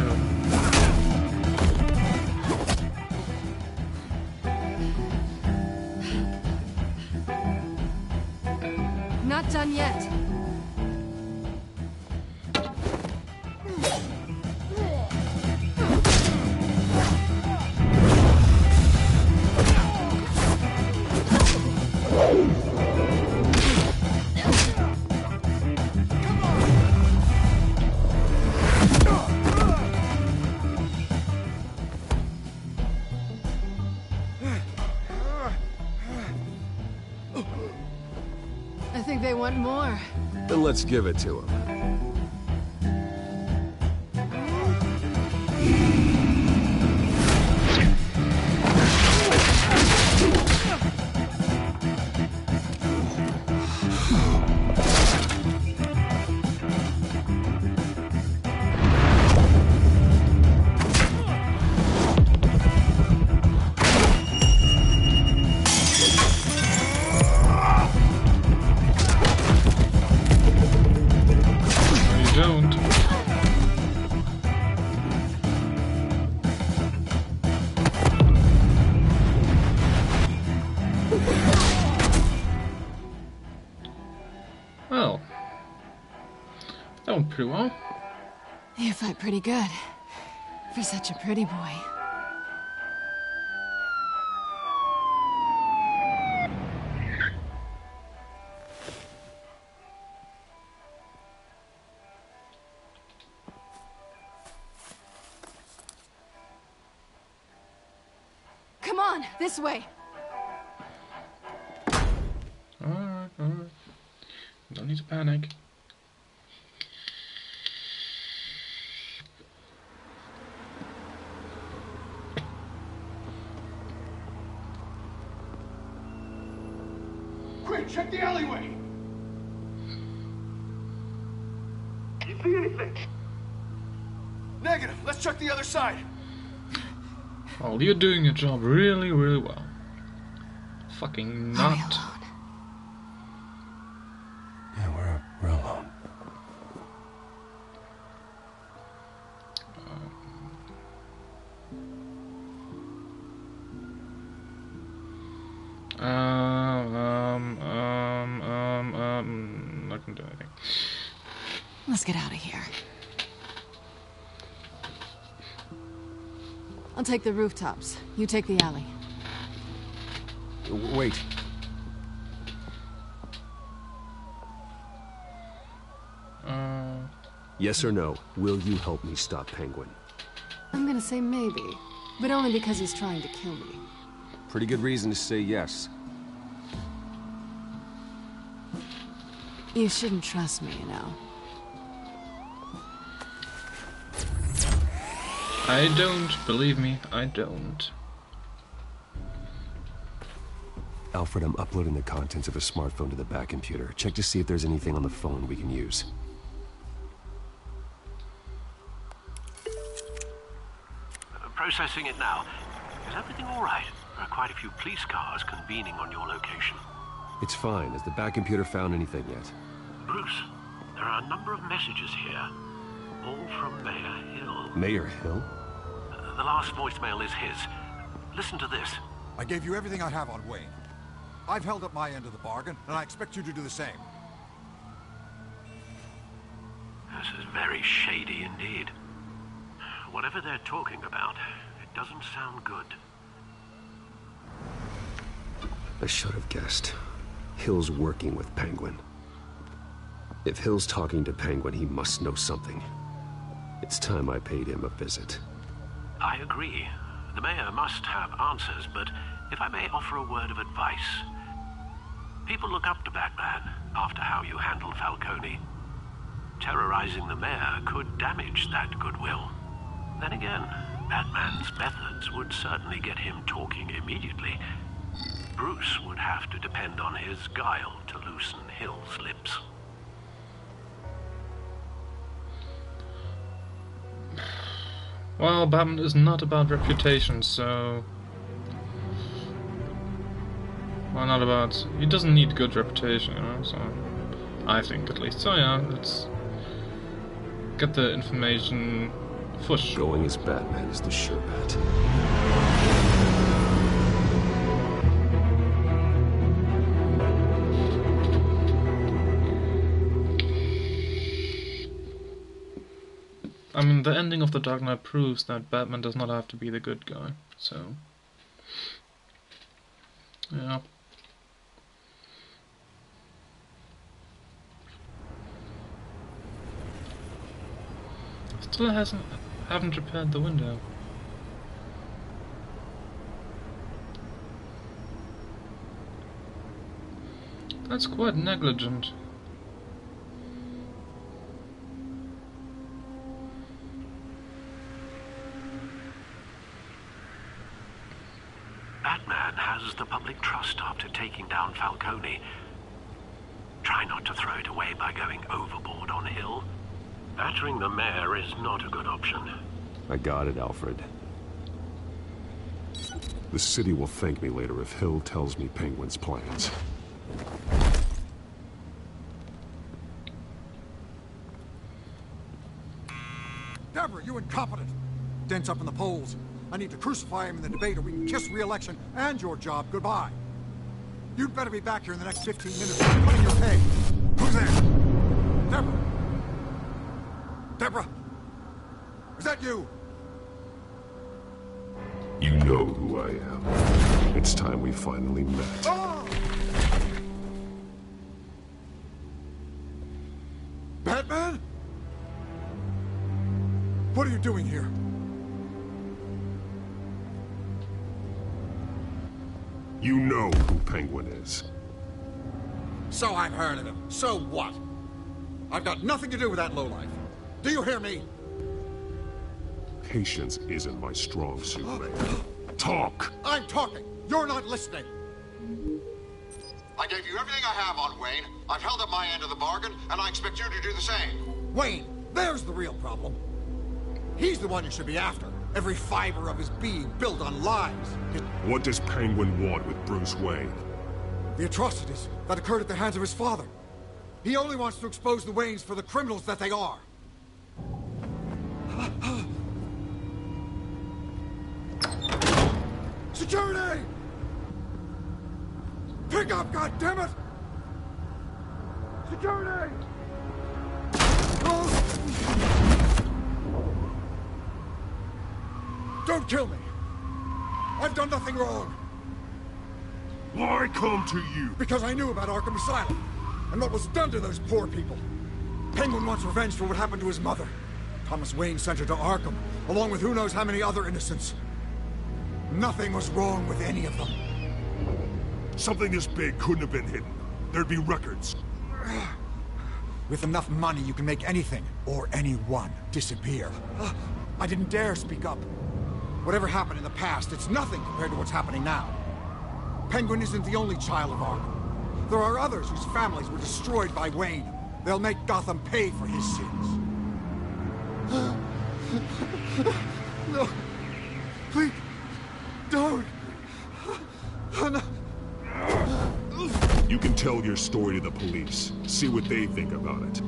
S6: Not done yet.
S9: Let's give it to him.
S1: Well, that went pretty well.
S6: You fight pretty good. For such a pretty boy. Come on, this way.
S1: Alright, alright. Don't need to panic.
S20: Quick, check the alleyway!
S2: You see anything?
S20: Negative. Let's check the other side.
S1: Well, you're doing your job really, really well. Fucking not.
S5: Yeah, we're alone.
S1: Not gonna do anything.
S6: Let's get out of here. I'll take the rooftops. You take the alley.
S9: Wait. Yes or no, will you help me stop Penguin?
S6: I'm gonna say maybe, but only because he's trying to kill me.
S9: Pretty good reason to say yes.
S6: You shouldn't trust me, you know.
S1: I don't, believe me, I don't.
S9: Alfred, I'm uploading the contents of a smartphone to the back computer. Check to see if there's anything on the phone we can use.
S15: Processing it now. Is everything all right? There are quite a few police cars convening on your location.
S9: It's fine. Has the back computer found anything yet?
S15: Bruce, there are a number of messages here, all from Mayor Hill.
S9: Mayor Hill?
S15: The last voicemail is his. Listen to this.
S20: I gave you everything I have on Wayne. I've held up my end of the bargain, and I expect you to do the same.
S15: This is very shady indeed. Whatever they're talking about, it doesn't sound good.
S9: I should have guessed. Hill's working with Penguin. If Hill's talking to Penguin, he must know something. It's time I paid him a visit.
S15: I agree. The mayor must have answers, but if I may offer a word of advice. People look up to Batman after how you handled Falcone. Terrorizing the mayor could damage that goodwill. Then again, Batman's methods would certainly get him talking immediately. Bruce would have to depend on his guile to loosen Hill's lips.
S1: Well, Batman is not about reputation, so... Well, not about... He doesn't need good reputation, you know, so... I think, at least. So yeah, let's... get the information for sure.
S9: Going as Batman is the sure bet.
S1: I mean, the ending of The Dark Knight proves that Batman does not have to be the good guy, so... Yeah. Still haven't repaired the window. That's quite negligent.
S15: has the public trust after taking down Falcone. Try not to throw it away by going overboard on Hill. Battering the mayor is not a good option.
S9: I got it, Alfred. The city will thank me later if Hill tells me Penguin's plans.
S20: Deborah, you incompetent! Dent's up in the polls. I need to crucify him in the debate or we can kiss re-election and your job goodbye. You'd better be back here in the next 15 minutes or putting your pay. Who's there? Deborah? Deborah? Is that you?
S9: You know who I am. It's time we finally met.
S20: Oh! Batman? What are you doing here?
S9: You know who Penguin is.
S20: So I've heard of him. So what? I've got nothing to do with that lowlife. Do you hear me?
S9: Patience isn't my strong suit, man. Talk!
S20: I'm talking. You're not listening.
S21: I gave you everything I have on Wayne. I've held up my end of the bargain, and I expect you to do the same.
S20: Wayne, there's the real problem. He's the one you should be after. Every fiber of his being built on lies.
S9: What does Penguin want with Bruce Wayne?
S20: The atrocities that occurred at the hands of his father. He only wants to expose the Waynes for the criminals that they are. Security! Pick up, goddammit! Security! Don't kill me! I've done nothing wrong!
S9: Why come to you?
S20: Because I knew about Arkham Asylum, and what was done to those poor people. Penguin wants revenge for what happened to his mother. Thomas Wayne sent her to Arkham, along with who knows how many other innocents. Nothing was wrong with any of them.
S9: Something this big couldn't have been hidden. There'd be records.
S20: With enough money, you can make anything, or anyone, disappear. I didn't dare speak up. Whatever happened in the past, it's nothing compared to what's happening now. Penguin isn't the only child of Arkham. There are others whose families were destroyed by Wayne. They'll make Gotham pay for his sins. No. Please. Don't. No.
S9: You can tell your story to the police. See what they think about it.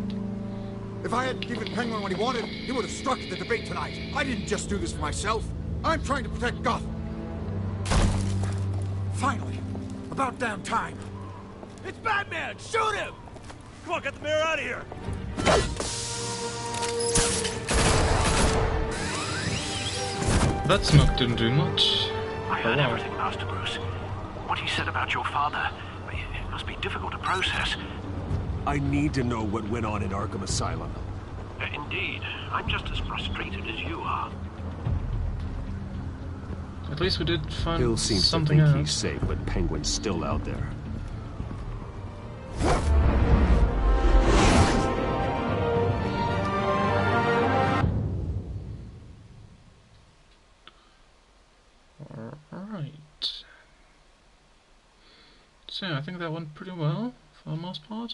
S20: If I hadn't given Penguin what he wanted, he would have struck at the debate tonight. I didn't just do this for myself. I'm trying to protect Gotham. Finally. About damn time.
S13: It's Batman! Shoot him! Come on, get the mayor out of here!
S1: That smoke didn't do much.
S15: I heard everything, Master Bruce. What he said about your father, it must be difficult to process.
S9: I need to know what went on in Arkham Asylum.
S15: Indeed. I'm just as frustrated as you are.
S1: At least we did find
S9: Hill seems
S1: something
S9: to think
S1: else.
S9: he's safe, but Penguin's still out there.
S1: Alright. So I think that went pretty well, for the most part.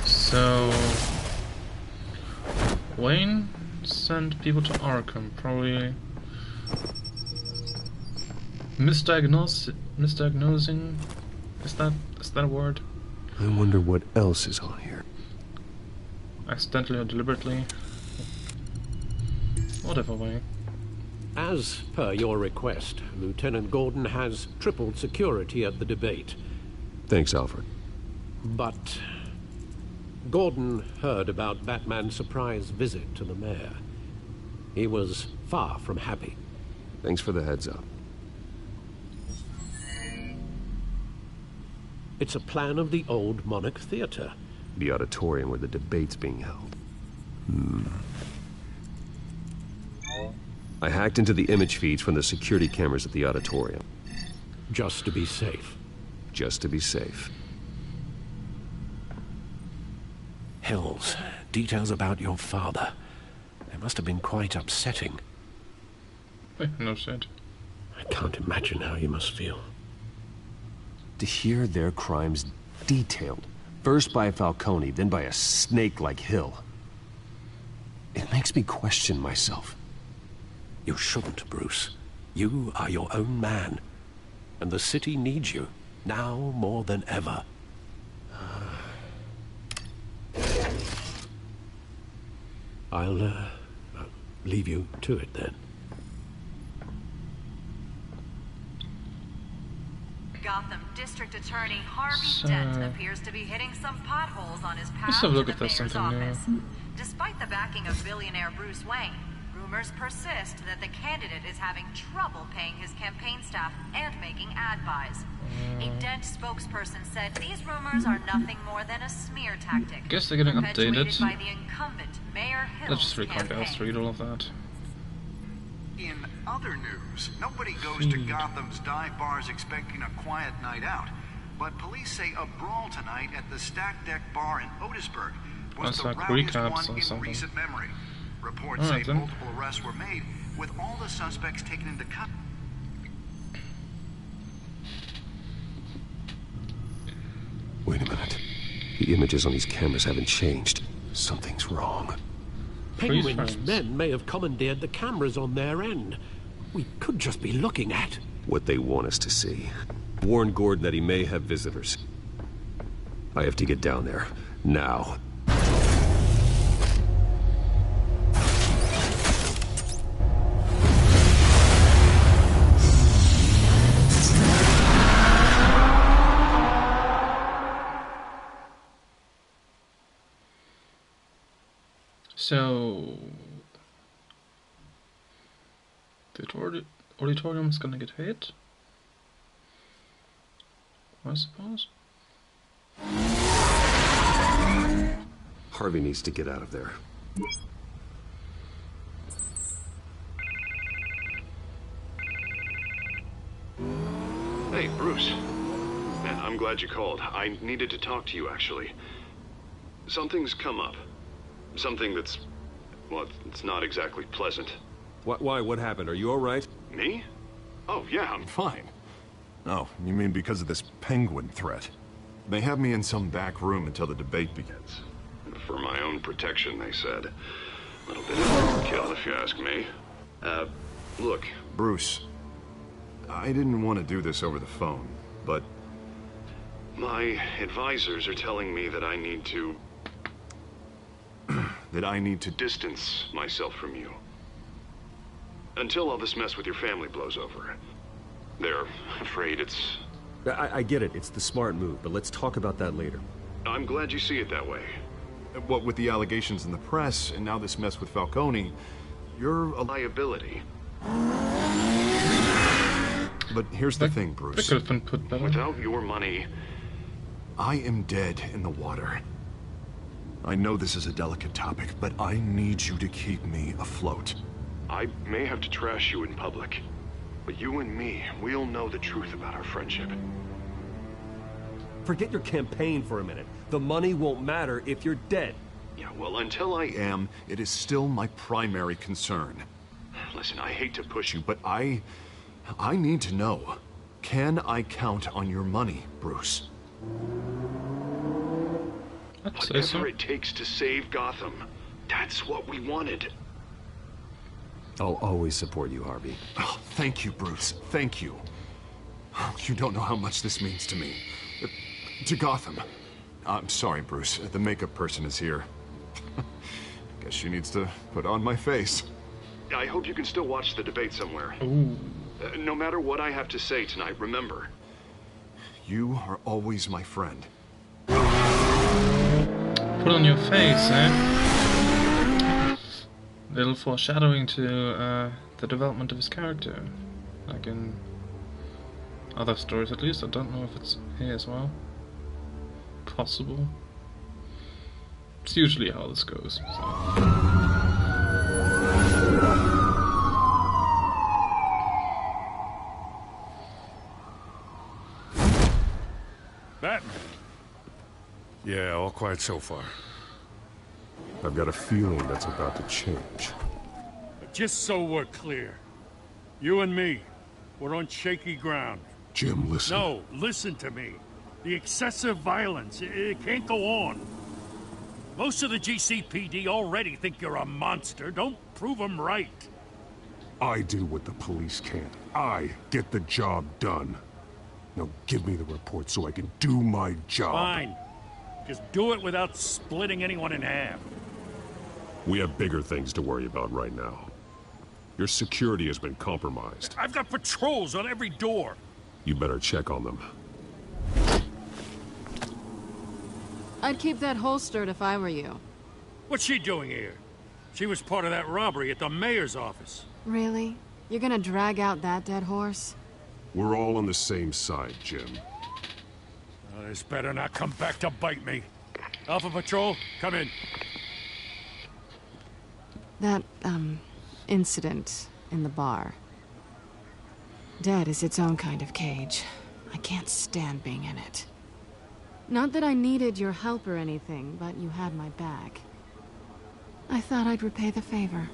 S1: So Wayne sent people to Arkham, probably misdiagnosing. Is that a word?
S9: I wonder what else is on here.
S1: Accidentally or deliberately. Whatever way.
S8: As per your request, Lieutenant Gordon has tripled security at the debate.
S9: Thanks, Alfred.
S8: But Gordon heard about Batman's surprise visit to the mayor. He was far from happy.
S9: Thanks for the heads up.
S8: It's a plan of the old Monarch Theater.
S9: The auditorium where the debate's being held. I hacked into the image feeds from the security cameras at the auditorium.
S8: Just to be safe.
S9: Just to be safe.
S8: Hills, details about your father. They must have been quite upsetting.
S1: No shit.
S8: I can't imagine how you must feel.
S9: To hear their crimes detailed, first by Falcone, then by a snake like Hill. It makes me question myself.
S8: You shouldn't, Bruce. You are your own man. And the city needs you, now more than ever. I'll leave you to it then.
S11: Gotham District Attorney Harvey Dent appears to be hitting some potholes on his path
S1: let's have a look
S11: to
S1: if
S11: the
S1: there's
S11: mayor's
S1: something
S11: office.
S1: new.
S11: Despite the backing of billionaire Bruce Wayne, rumors persist that the candidate is having trouble paying his campaign staff and making ad buys. A Dent spokesperson said these rumors are nothing more than a smear tactic.
S1: Guess they're getting
S11: perpetuated
S1: updated.
S11: by the incumbent Mayor Hill's
S1: Let's just read all of that.
S22: In other news, nobody goes to Gotham's dive bars expecting a quiet night out. But police say a brawl tonight at the Stack Deck Bar in Otisburg was the
S1: like
S22: rowdiest
S1: recaps
S22: one
S1: or
S22: in
S1: something.
S22: recent memory. Reports
S1: Alright
S22: say
S1: then.
S22: multiple arrests were made, with all the suspects taken into custody.
S9: Wait a minute. The images on these cameras haven't changed. Something's wrong.
S8: Penguin's men may have commandeered the cameras on their end. We could just be looking at
S9: What they want us to see. Warn Gordon that he may have visitors. I have to get down there. Now.
S1: So the auditorium's gonna get hit, I suppose.
S9: Harvey needs to get out of there.
S23: Hey, Bruce. Man, I'm glad you called. I needed to talk to you, actually. Something's come up. Something that's... well, it's not exactly pleasant.
S9: Why? What happened? Are you all right?
S23: Me? Oh, yeah, I'm fine.
S3: Oh, you mean because of this penguin threat? They have me in some back room until the debate begins.
S23: For my own protection, they said. A little bit of overkill, if you ask me. Look.
S3: Bruce, I didn't want to do this over the phone, but...
S23: my advisors are telling me that I need to...
S3: that I need to
S23: distance myself from you. Until all this mess with your family blows over. They're afraid it's...
S9: I get it. It's the smart move, but let's talk about that later.
S23: I'm glad you see it that way.
S3: What with the allegations in the press, and now this mess with Falcone, you're a
S23: liability.
S3: But here's the thing, Bruce.
S1: That could have been put better.
S23: Without your money...
S3: I am dead in the water. I know this is a delicate topic, but I need you to keep me afloat.
S23: I may have to trash you in public, but you and me, we'll know the truth about our friendship.
S9: Forget your campaign for a minute. The money won't matter if you're dead.
S23: Yeah, well, until I am,
S3: it is still my primary concern.
S23: Listen, I hate to push you,
S3: but I need to know. Can I count on your money, Bruce?
S23: Whatever it takes to save Gotham. That's what we wanted.
S9: I'll always support you, Harvey.
S3: Oh, thank you, Bruce. Thank you. You don't know how much this means to me. To Gotham. I'm sorry, Bruce. The makeup person is here. Guess she needs to put on my face.
S23: I hope you can still watch the debate somewhere. No matter what I have to say tonight, remember.
S3: You are always my friend.
S1: Put on your face, eh? Little foreshadowing to the development of his character. Like in other stories at least. I don't know if it's here as well. Possible. It's usually how this goes.
S5: quiet so far.
S9: I've got a feeling that's about to change.
S13: But just so we're clear, you and me, we're on shaky ground.
S9: Jim, listen.
S13: No, listen to me. The excessive violence, it can't go on. Most of the GCPD already think you're a monster. Don't prove them right.
S9: I do what the police can't. I get the job done. Now give me the report so I can do my job.
S13: Fine. Just do it without splitting anyone in half.
S9: We have bigger things to worry about right now. Your security has been compromised.
S13: I've got patrols on every door.
S9: You better check on them.
S6: I'd keep that holstered if I were you.
S13: What's she doing here? She was part of that robbery at the mayor's office.
S6: Really? You're gonna drag out that dead horse?
S9: We're all on the same side, Jim.
S13: This better not come back to bite me. Alpha Patrol, come in.
S6: That, incident in the bar. Dead is its own kind of cage. I can't stand being in it. Not that I needed your help or anything, but you had my back. I thought I'd repay the favor.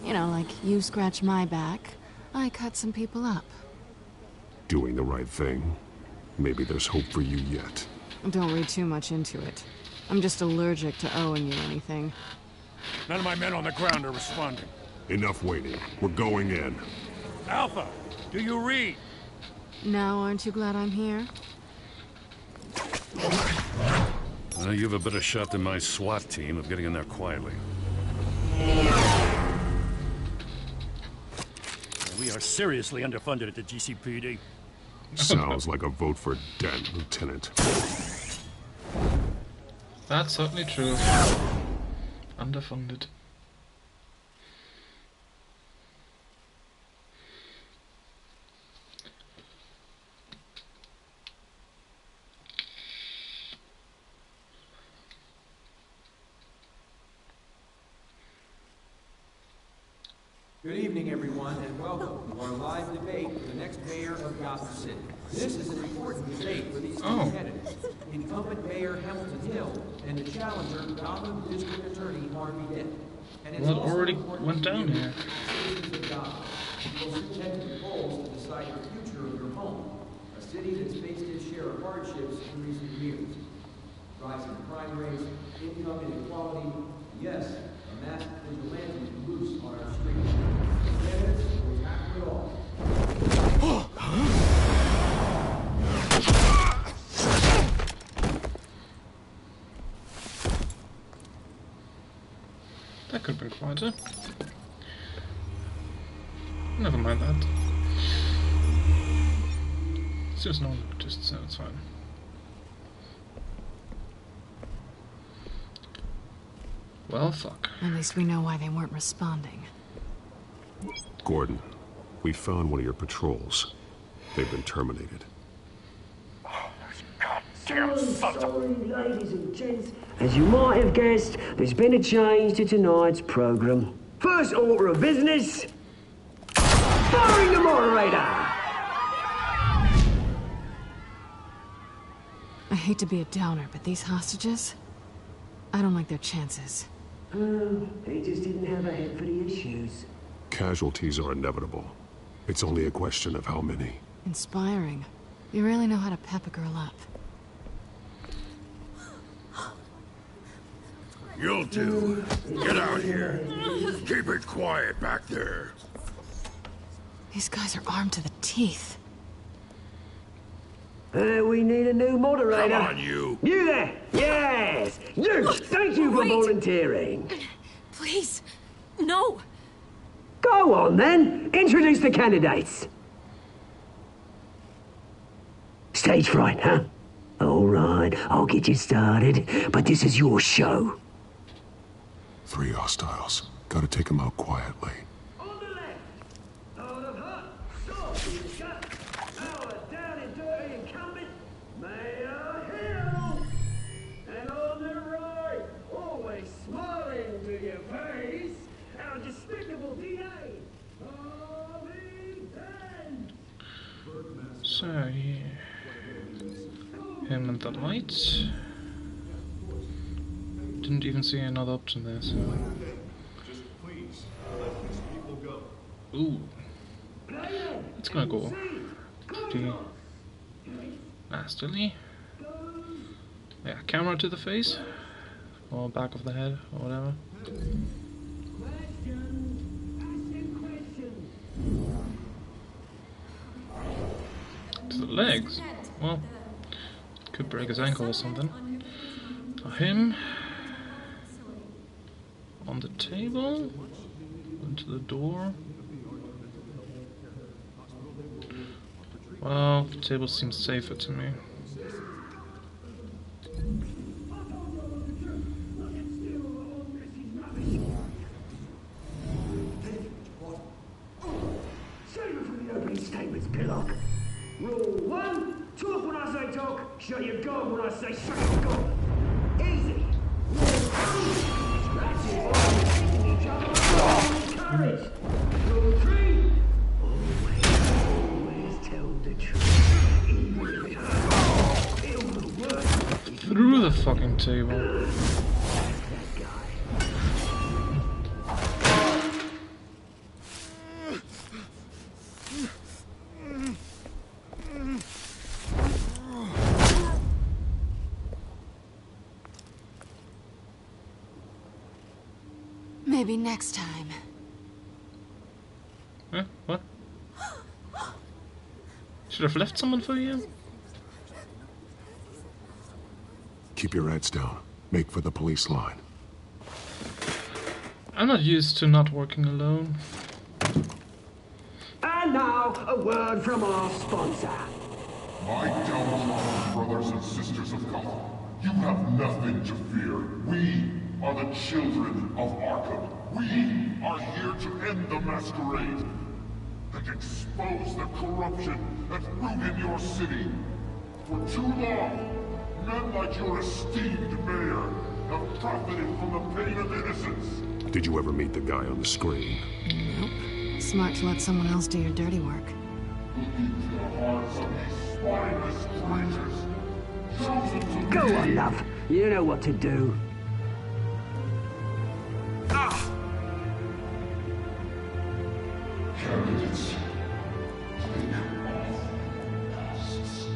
S6: You know, like you scratch my back, I cut some people up.
S9: Doing the right thing. Maybe there's hope for you yet.
S6: Don't read too much into it. I'm just allergic to owing you anything.
S13: None of my men on the ground are responding.
S9: Enough waiting. We're going in.
S13: Alpha, do you read?
S6: Now aren't you glad I'm here?
S5: You have a better shot than my SWAT team of getting in there quietly.
S13: We are seriously underfunded at the GCPD.
S9: Sounds like a vote for Dent, Lieutenant.
S1: That's certainly true. Underfunded.
S4: Good evening, everyone, and welcome to our live debate for the next mayor of Gotham City. This is an important debate for these two candidates, incumbent Mayor Hamilton Hill and the challenger, Gotham District Attorney Harvey Dent. And it's
S1: Well, it
S4: also
S1: already
S4: important
S1: went down
S4: for you,
S1: here.
S4: citizens of Gotham. You will soon head to the polls to decide the future of your home, a city that's faced its share of hardships in recent years. Rising crime rates, income inequality, yes, a mass vigilante loose on our streets. Candidates will tackle it all.
S1: That could be quieter. Never mind that. It's just not just so it's fine. Well, fuck.
S6: At least we know why they weren't responding.
S9: Gordon, we found one of your patrols. They've been terminated.
S14: Sorry, ladies and gents. As you might have guessed, there's been a change to tonight's program. First order of business, firing the moderator.
S6: I hate to be a downer, but these hostages, I don't like their chances.
S14: They just didn't have a head for the issues.
S9: Casualties are inevitable. It's only a question of how many.
S6: Inspiring. You really know how to pep a girl up.
S5: You'll do. Get out here. Keep it quiet back there.
S6: These guys are armed to the teeth.
S14: We need a new moderator.
S5: Come on, you.
S14: You there! Yes! You! Thank you for volunteering.
S7: Please, no.
S14: Go on, then. Introduce the candidates. Stage fright, huh? All right, I'll get you started, but this is your show.
S9: 3 hostiles. Gotta take them out quietly.
S1: So, yeah. Him and the lights. didn't even see another option there, so...
S3: Just please, let these people go.
S1: Ooh. It's gonna go pretty nastily. Yeah, camera to the face, or back of the head, or whatever. To the legs. Well, could break his ankle or something. Him on the table, into the door. Well, the table seems safer to me.
S14: Save it from the opening statements, Pillock. Rule 1, talk when I say talk, shut your gob when I say shut your gob. Easy. Rule 2, that's it. Hitting each other with courage. Rule 3, always tell the truth. Even if it hurts. It'll be worse.
S1: Through the fucking table.
S6: Maybe next time.
S1: Huh? What? Should have left someone for you?
S3: Keep your heads down. Make for the police line.
S1: I'm not used to not working alone.
S14: And now, a word from our sponsor.
S12: My downtrodden brothers and sisters of Gotham, you have nothing to fear. We are the children of Arkham. We are here to end the masquerade and expose the corruption that rooted your city. For too long, men like your esteemed mayor have profited from the pain of innocence.
S3: Did you ever meet the guy on the screen?
S6: Nope. Smart to let someone else do your dirty work.
S12: Look into the hearts of these spineless creatures, chosen to
S14: Go
S12: be...
S14: on, love. You know what to do.
S12: Candidates, take off masks.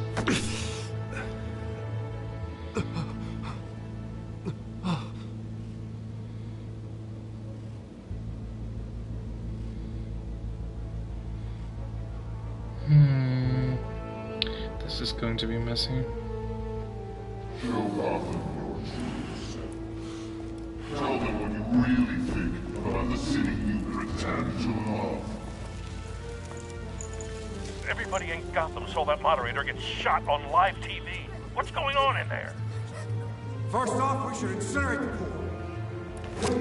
S1: This is going to be messy.
S12: Show Gotham your truth. Tell them what you really think about the city you pretend to love.
S13: Everybody in Gotham saw that moderator get shot on live TV. What's going on in there?
S20: First off, we should incinerate the pool.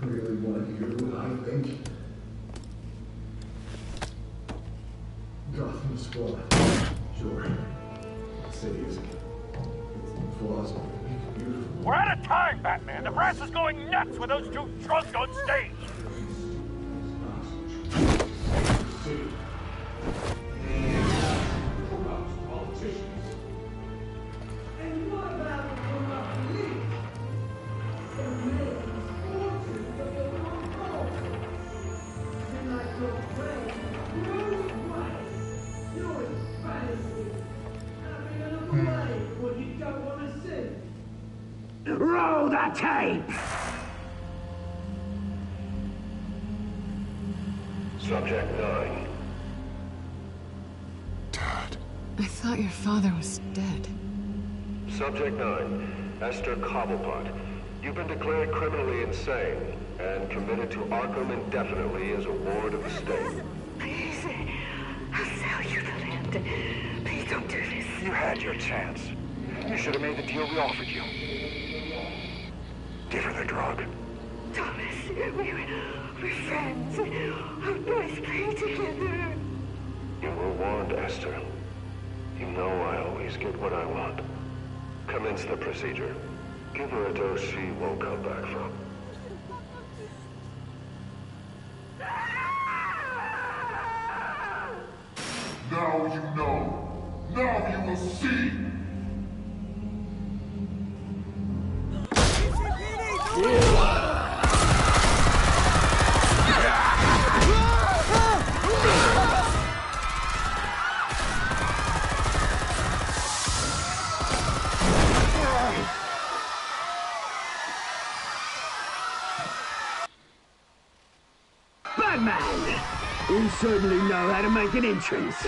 S2: Really want to hear what I think? Gotham Squad. Sure. The city is flaws make it beautiful.
S13: We're out of time, Batman. The press is going nuts with those two drunks on stage.
S14: Roll the tape!
S12: Subject 9.
S6: I thought your father was dead.
S12: Subject 9, Esther Cobblepot. You've been declared criminally insane and committed to Arkham indefinitely as a ward of the state.
S16: Please, I'll sell you the land. Please don't do this.
S17: You had your chance. You should have made the deal we offered you. Give her the drug.
S16: Thomas, we're friends. Our boys play together.
S12: You were warned, Esther. You know I always get what I want. Commence the procedure. Give her a dose she won't come back from. Now you know. Now you will see.
S14: Batman! You certainly know how to make an entrance.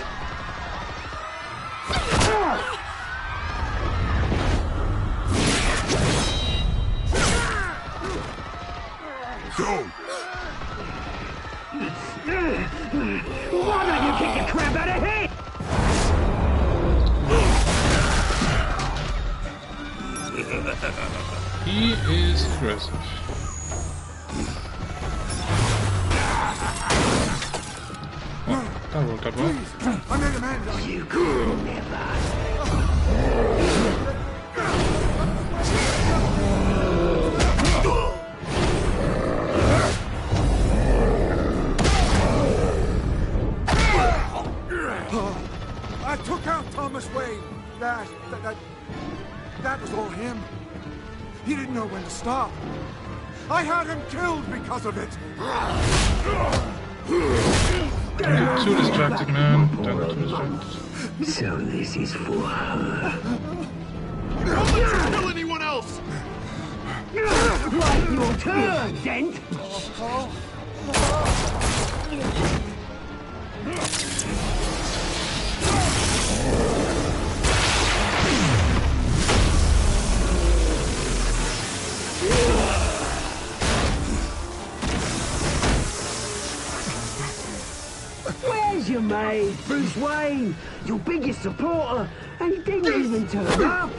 S12: Go!
S14: Why don't you kick the crap out of him?
S1: He is aggressive. That worked out well.
S20: I made a man.
S14: You could never.
S20: I took out Thomas Wayne. That was all him. He didn't know when to stop. I had him killed because of it.
S1: Don't get too distracted, man. Don't get too distracted.
S14: So this is for her.
S12: Don't let you kill anyone else!
S14: Right, your turn, Dent! Where's your mate, Bruce Wayne? Your biggest supporter, and he didn't even turn up.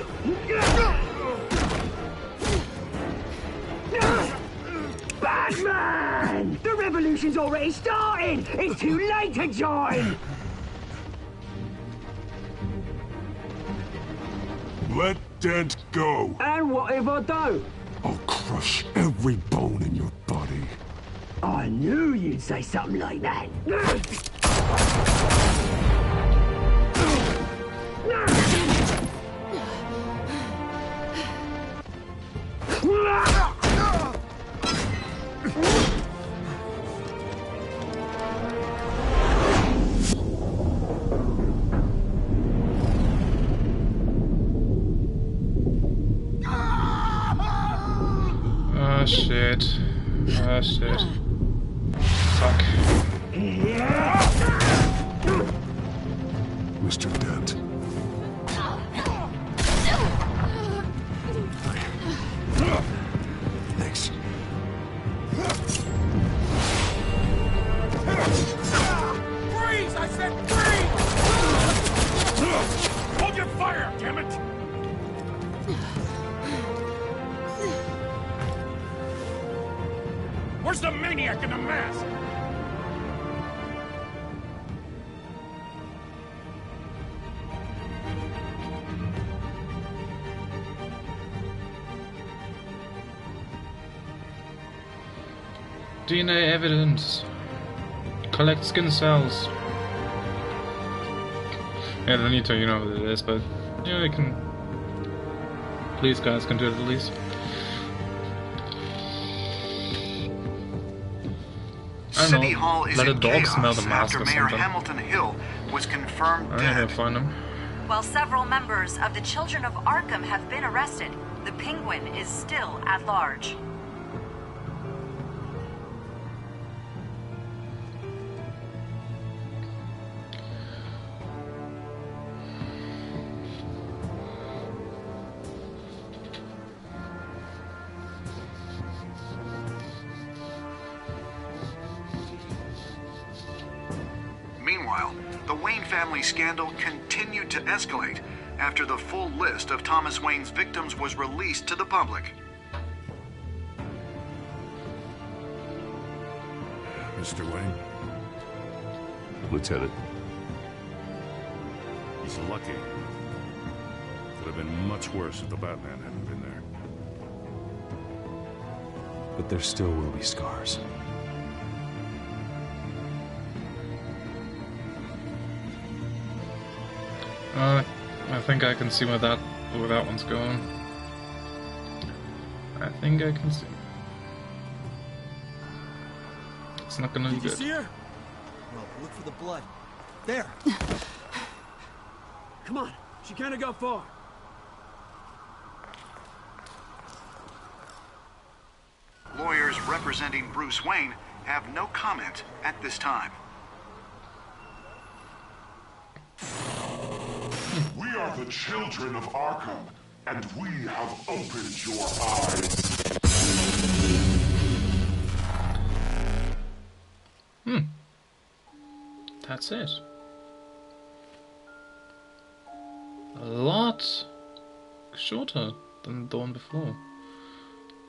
S14: Batman! The revolution's already started! It's too late to join!
S12: Let Dent go!
S14: And what if I don't?
S12: I'll crush every bone in your body.
S14: I knew you'd say something like that.
S1: Ah, shit. Ah, shit. Fuck.
S12: Mr. Dent.
S20: Thanks.
S13: Freeze! I said freeze! Hold your fire, damn it! Where's the maniac in the mask?
S1: DNA evidence. Collect skin cells. Yeah, I don't need to, you know what it is, but yeah, we can. Please, guys, can do it at least.
S22: City Hall is
S1: let a
S22: in
S1: dog smell
S22: chaos
S1: the mask
S22: after
S1: or
S22: Mayor
S1: something.
S22: Hamilton Hill was confirmed
S1: I need
S22: dead.
S1: to find him.
S11: While several members of the Children of Arkham have been arrested, the Penguin is still at large.
S22: Meanwhile, the Wayne family scandal continued to escalate after the full list of Thomas Wayne's victims was released to the public.
S12: Mr. Wayne?
S9: Lieutenant.
S10: He's lucky. Could have been much worse if the Batman hadn't been there.
S9: But there still will be scars.
S1: I think I can see where that one's going. I think I can see. It's not gonna be
S2: Did you
S1: good.
S2: see her? Well, look for the blood. There. Come on. She can't have got far.
S22: Lawyers representing Bruce Wayne have no comment at this time.
S12: We are the children of Arkham, and we have opened your eyes.
S1: That's it. A lot shorter than the one before.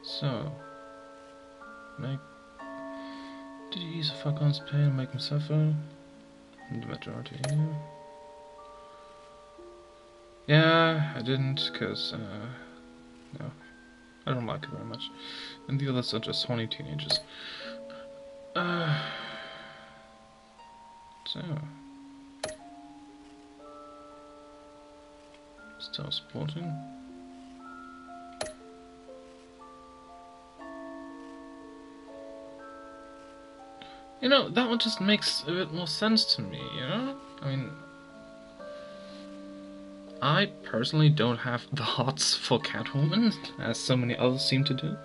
S1: So, did you use a Falcon's pain and make him suffer? The majority here. Yeah, I didn't, because, no, I don't like it very much. And the others are just horny teenagers. So, still supporting. You know, that one just makes a bit more sense to me, you know? I mean, I personally don't have the hots for Catwoman, as so many others seem to do.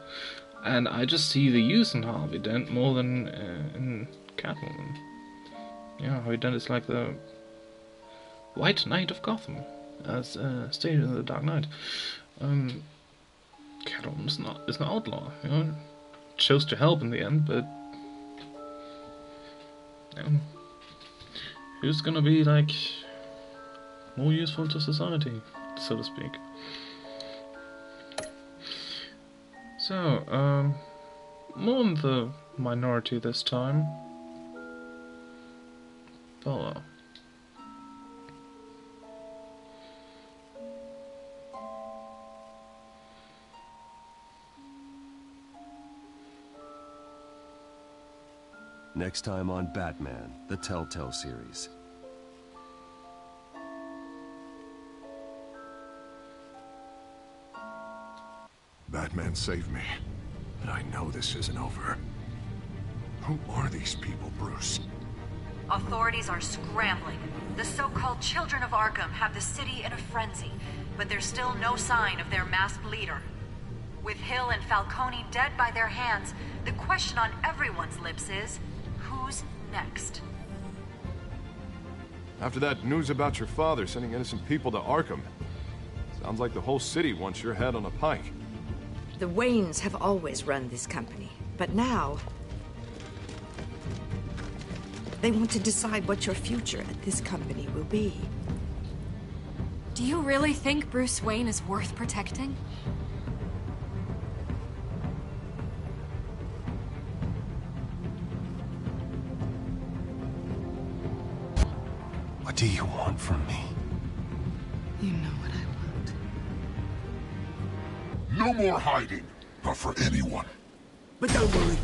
S1: And I just see the use in Harvey Dent more than in Catwoman. Yeah, Harvey Dent is like the White Knight of Gotham, as stated in The Dark Knight. Catwoman is an outlaw, you know? Chose to help in the end, but who's gonna be like more useful to society, so to speak? So, more in the minority this time. But well.
S9: Next time on Batman, the Telltale series.
S3: Batman saved me, but I know this isn't over. Who are these people, Bruce?
S11: Authorities are scrambling. The so-called Children of Arkham have the city in a frenzy, but there's still no sign of their masked leader. With Hill and Falcone dead by their hands, the question on everyone's lips is, who's next?
S18: After that news about your father sending innocent people to Arkham, sounds like the whole city wants your head on a pike.
S19: The Waynes have always run this company, but now they want to decide what your future at this company will be.
S7: Do you really think Bruce Wayne is worth protecting?
S3: What do you want from me?
S6: You know what I want.
S12: No more hiding, not for anyone.
S2: But don't worry.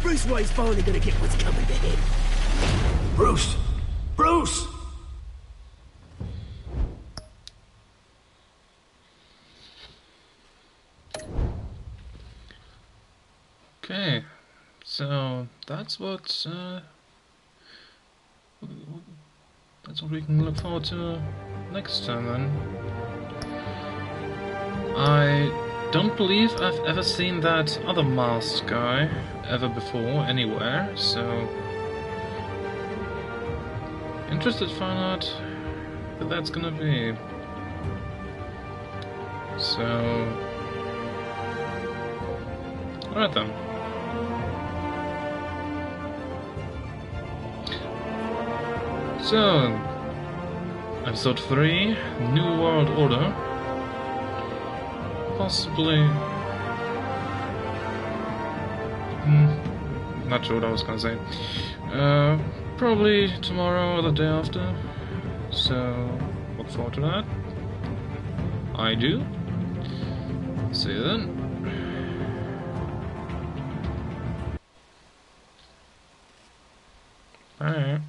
S2: Bruce Wayne's finally gonna get what's coming to him.
S14: Bruce! Bruce!
S1: Okay, so that's what we can look forward to next time then. I don't believe I've ever seen that other masked guy ever before anywhere, so interested to find out who that's gonna be. So, alright then. So, episode 3, New World Order. Possibly... not sure what I was gonna say. Probably tomorrow or the day after. So, look forward to that. I do. See you then. Bye.